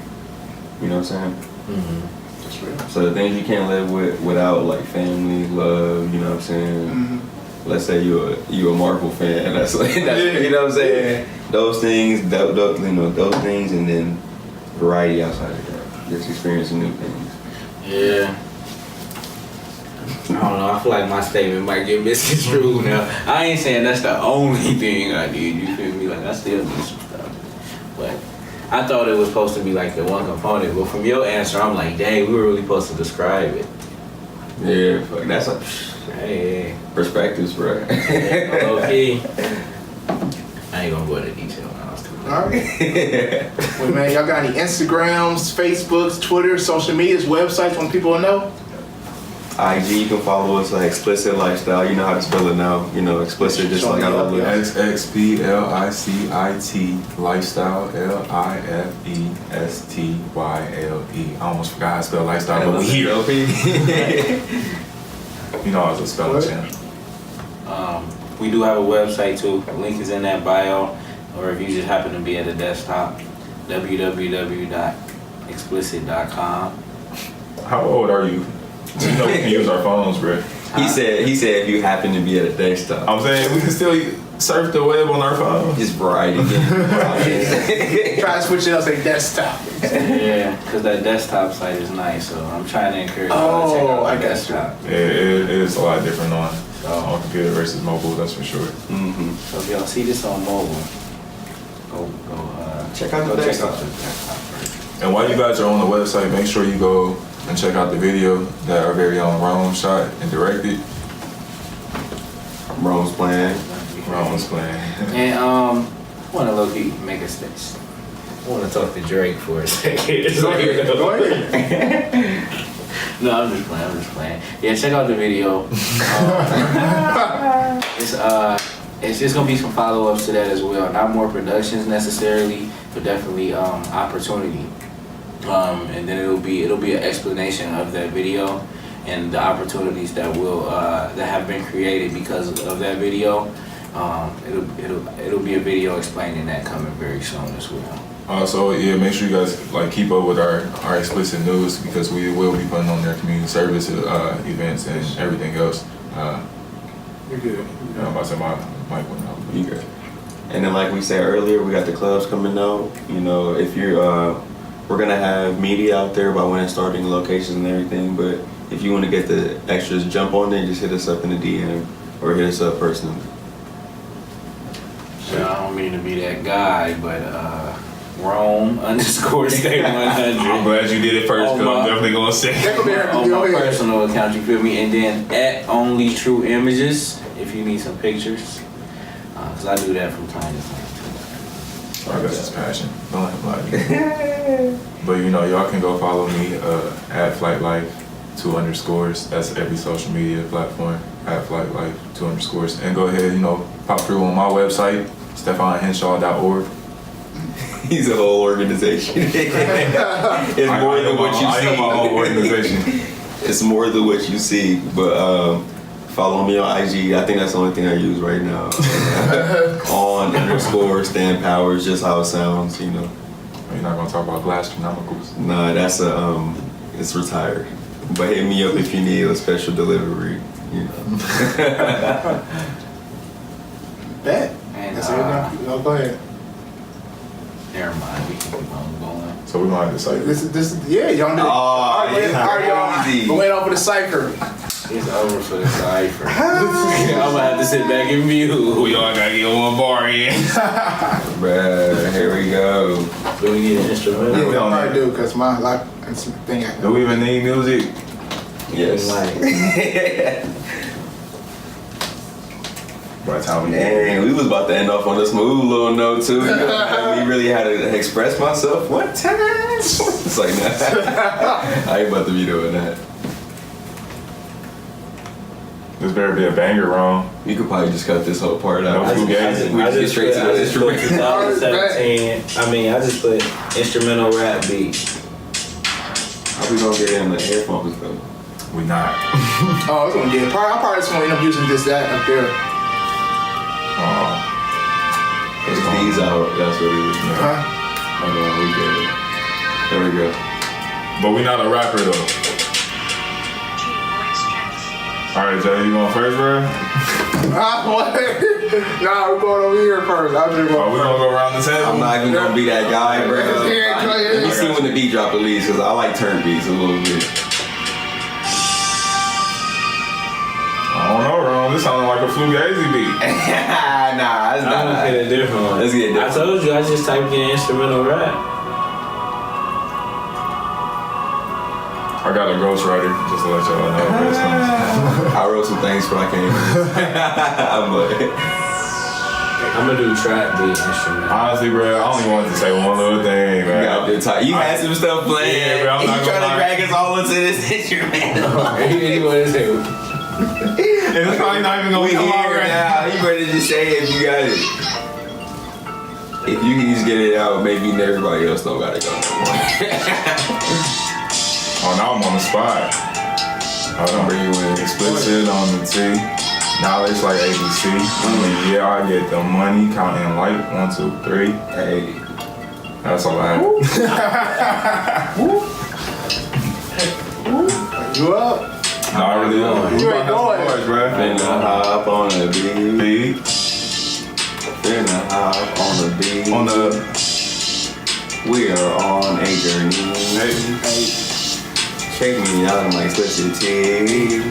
You know what I'm saying? Mm-hmm. That's real. So the things you can't live without, like family, love, you know what I'm saying? Mm-hmm. Let's say you a Marvel fan, that's you know what I'm saying? Those things, those things, and then variety outside of that. Just experiencing new things. Yeah. I don't know. I feel like my statement might get misconstrued now. I ain't saying that's the only thing I did. You feel me? Like I still do some stuff, but I thought it was supposed to be like the one component. But from your answer, I'm like, dang, we were really supposed to describe it. Yeah, fuck, that's a perspectives, bro. Okay. I ain't gonna go into detail now. Alright. Well, man, y'all got any Instagrams, Facebooks, Twitter, social medias, websites? Want people to know? IG, you can follow us at Xxplicit Lifestyle. You know how to spell it now. You know, explicit, just like I love it. Xxplicit Lifestyle, Lifestyle. I almost forgot how to spell lifestyle, but we here. You know how to spell it, champ. We do have a website too. The link is in that bio. Or if you just happen to be at a desktop, www.xxplicit.com. How old are you? You know we can use our phones, bro. He said if you happen to be at a desktop. I'm saying we can still surf the web on our phone. Just variety. Try to switch it up, say desktop. Yeah, because that desktop site is nice, so I'm trying to encourage you to check out the desktop. Yeah, it is a lot different on computer versus mobile, that's for sure. Mm-hmm. So if y'all see this on mobile, go check out the desktop first. And while you guys are on the website, make sure you go and check out the video that our very own Rome shot and directed. Rome's playing. And I want to low-key make a space. I want to talk to Drake for a second. Go ahead. No, I'm just playing. Yeah, check out the video. It's just gonna be some follow-ups to that as well. Not more productions necessarily, but definitely opportunity. And then it'll be an explanation of that video and the opportunities that have been created because of that video. It'll be a video explaining that coming very soon as well. So yeah, make sure you guys keep up with our Xxplicit news because we will be putting on their community service events and everything else. You're good. I'm about to say my mic went out. You good. And then like we said earlier, we got the clubs coming out. You know, if you're we're gonna have media out there about when it's starting, locations and everything, but if you want to get the extras, jump on there, just hit us up in the DM or hit us up personally. So I don't mean to be that guy, but Rome_stay 100. I'm glad you did it first because I'm definitely gonna say on my personal account, you feel me? And then at Only True Images if you need some pictures, because I do that from time to time. That's his passion. Don't let him lie to you. But y'all can go follow me at FlightLife 2_. That's every social media platform at FlightLife 2_. And go ahead, pop through on my website, StephanHenshaw.org. He's a whole organization. It's more than what you see. I am my whole organization. It's more than what you see, but follow me on IG. I think that's the only thing I use right now. On_Stan Powers, just how it sounds, You're not gonna talk about Glasstronomicals? Nah, that's it's retired. But hit me up if you need a special delivery. Bet. And That's everything. Go ahead. never mind, we can keep on going. So we might have to cipher. This yeah, y'all know. All right, y'all. Wait on for the cipher. It's over for the cipher. I'm gonna have to sit back and mute. We all gotta get one bar in. Bruh, here we go. Do we need an instrument? Yeah, we we don't probably need do because my thing. Do we even need music? Yes. By the time we Dang, we was about to end off on a smooth little note too. We really had to express myself one time. It's like, nah. I ain't about to be doing that. This better be a banger, wrong. You could probably just cut this whole part out. No, We just get straight to the instrument. 2017. I just put instrumental rap beat. How we gonna get in the headphones though? We not. Oh, it's gonna get. I probably just gonna end up using that up there. It's these out. That's what it is. Huh? Hold on, we good. There we go. But we not a rapper though. Alright, Jay, you going first, bro? Nah, we're going over here first. I'm just going we gonna go around the table? I'm not even gonna be that guy, bro. Let me see when the beat drop at least, because I like turn beats a little bit. I don't know, Ron. This sounded like a Fugazi beat. Nah, it's I'm not. gonna get a different one. Let's get a different I told you I just typed in instrumental rap. I got a ghostwriter, just to let y'all know. I wrote some things, but I can't. I'm gonna do trap beat instrumental. Honestly, bro, I only wanted to say one little thing, man. You had some stuff playing. Yeah, bro, I'm not you trying gonna to drag us all into this instrumental. He wanted to say. And it's probably not even gonna come out right now. You better just say it if you got it. If you can just get it out, maybe everybody else don't gotta go no more. Oh, now I'm on the spot. I'll number you in Xxplicit on the T. Knowledge like ABC. Yeah, I get the money. Counting like 1, 2, 3. Hey. That's all I have. You up? No, I really don't. You ain't going. Finna hop on the beat. Finna hop on the beat. On the. We are on a journey. Hey. Check me out on my Xxplicit team.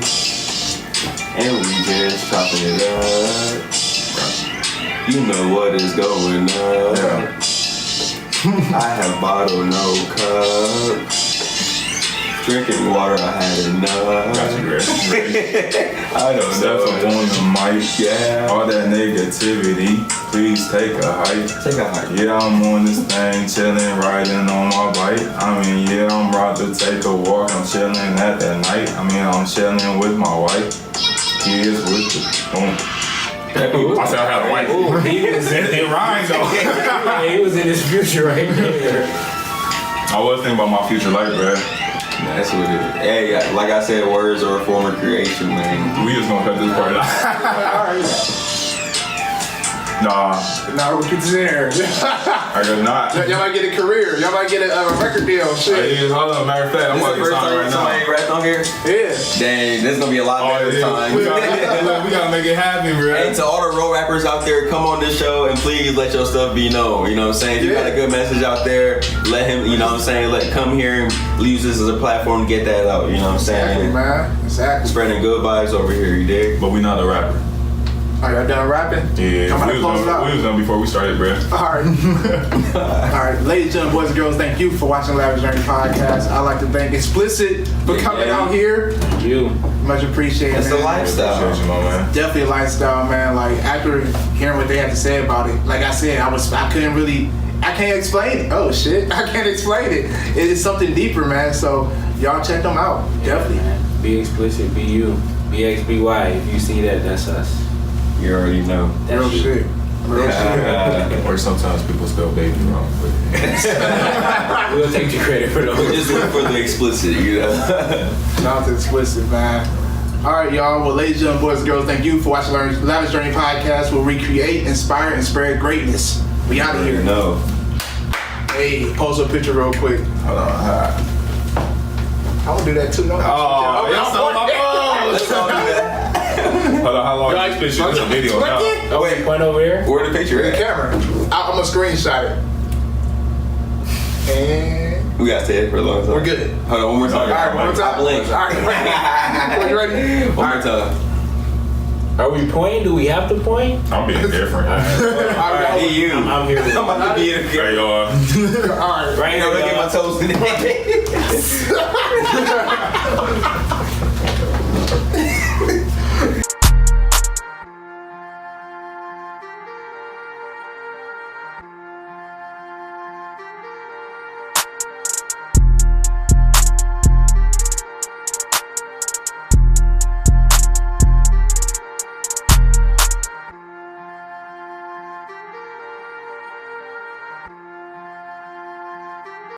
And we just chopping it up. You know what is going up. Yeah. I have bottle, no cup. Drinking water, I had enough. Got you, Greg. I don't Steph know. on the mic. Yeah. All that negativity, please take a hike. Take a hike. Yeah, I'm on this thing, chilling, riding on my bike. I mean, yeah, I'm about to take a walk. I'm chilling at that night. I mean, I'm chilling with my wife. Kids with the boom. I said I had a wife. Ooh, he was in It rhymes though. he was in his future right there. I was thinking about my future life, bro. That's what it is. Hey, like I said, words are a form of creation, man. We just gonna cut this part out. Alright. Nah, We'll keep this in here. I guess not. Y'all might get a career. Y'all might get a record deal. Shit. Hey, hold on, matter of fact, I'm This about is to the get first signed time right somebody now. rapped on here? Yeah. Dang, this is gonna be a lot better this time. We gotta make it happen, bro. Hey, to all the road rappers out there, come on this show and please let your stuff be known. You know what I'm saying? If you got a good message out there, let him, you know what I'm saying? Come here and use this as a platform to get that out. You know what I'm saying? Exactly, man. Exactly. Spreading good vibes over here, you dig? But we not a rapper. Are y'all done rapping? Yeah, I'm gonna close it out. we was done before we started, bro. Alright. Alright, ladies and gentlemen, boys and girls, thank you for watching Lavish Journey Podcast. I'd like to thank Xxplicit for coming out here. Thank you. Much appreciated. That's the man. lifestyle. Appreciate you, my man. Definitely a lifestyle, man. Like after hearing what they had to say about it, like I said, I can't explain it. Oh shit, I can't explain it. It is something deeper, man. So y'all check them out. Definitely. Be explicit, be you. BXBY. If you see that, that's us. You already know. Real That's you. shit. Real shit. Or sometimes people spell baby wrong. But We'll take the credit for those. Just look for the explicit, you know? Shout out to Xxplicit, man. Alright, y'all. Well, ladies and gentlemen, boys and girls, thank you for watching Lavish Journey Podcast. We'll recreate, inspire, and spread greatness. We out of here. No. Hey, post a picture real quick. hold on. I want to do that too. No. Oh, y'all stole my Let's all do that. Hold on, how long is this picture? It's a video now. Oh, wait, point over here. Where the picture The at? camera. I'm gonna screenshot it. And We got to it for a long time. we're good. Hold on, one more time. All right, one more time. I blink. All right, you ready? One more time. Are we pointing? Do we have to point? I'm being different. All right, Hey, you. I'm here. I'm about to be in Hey, here. y'all. all right. Right Yo, here, look at my y'all. toes today.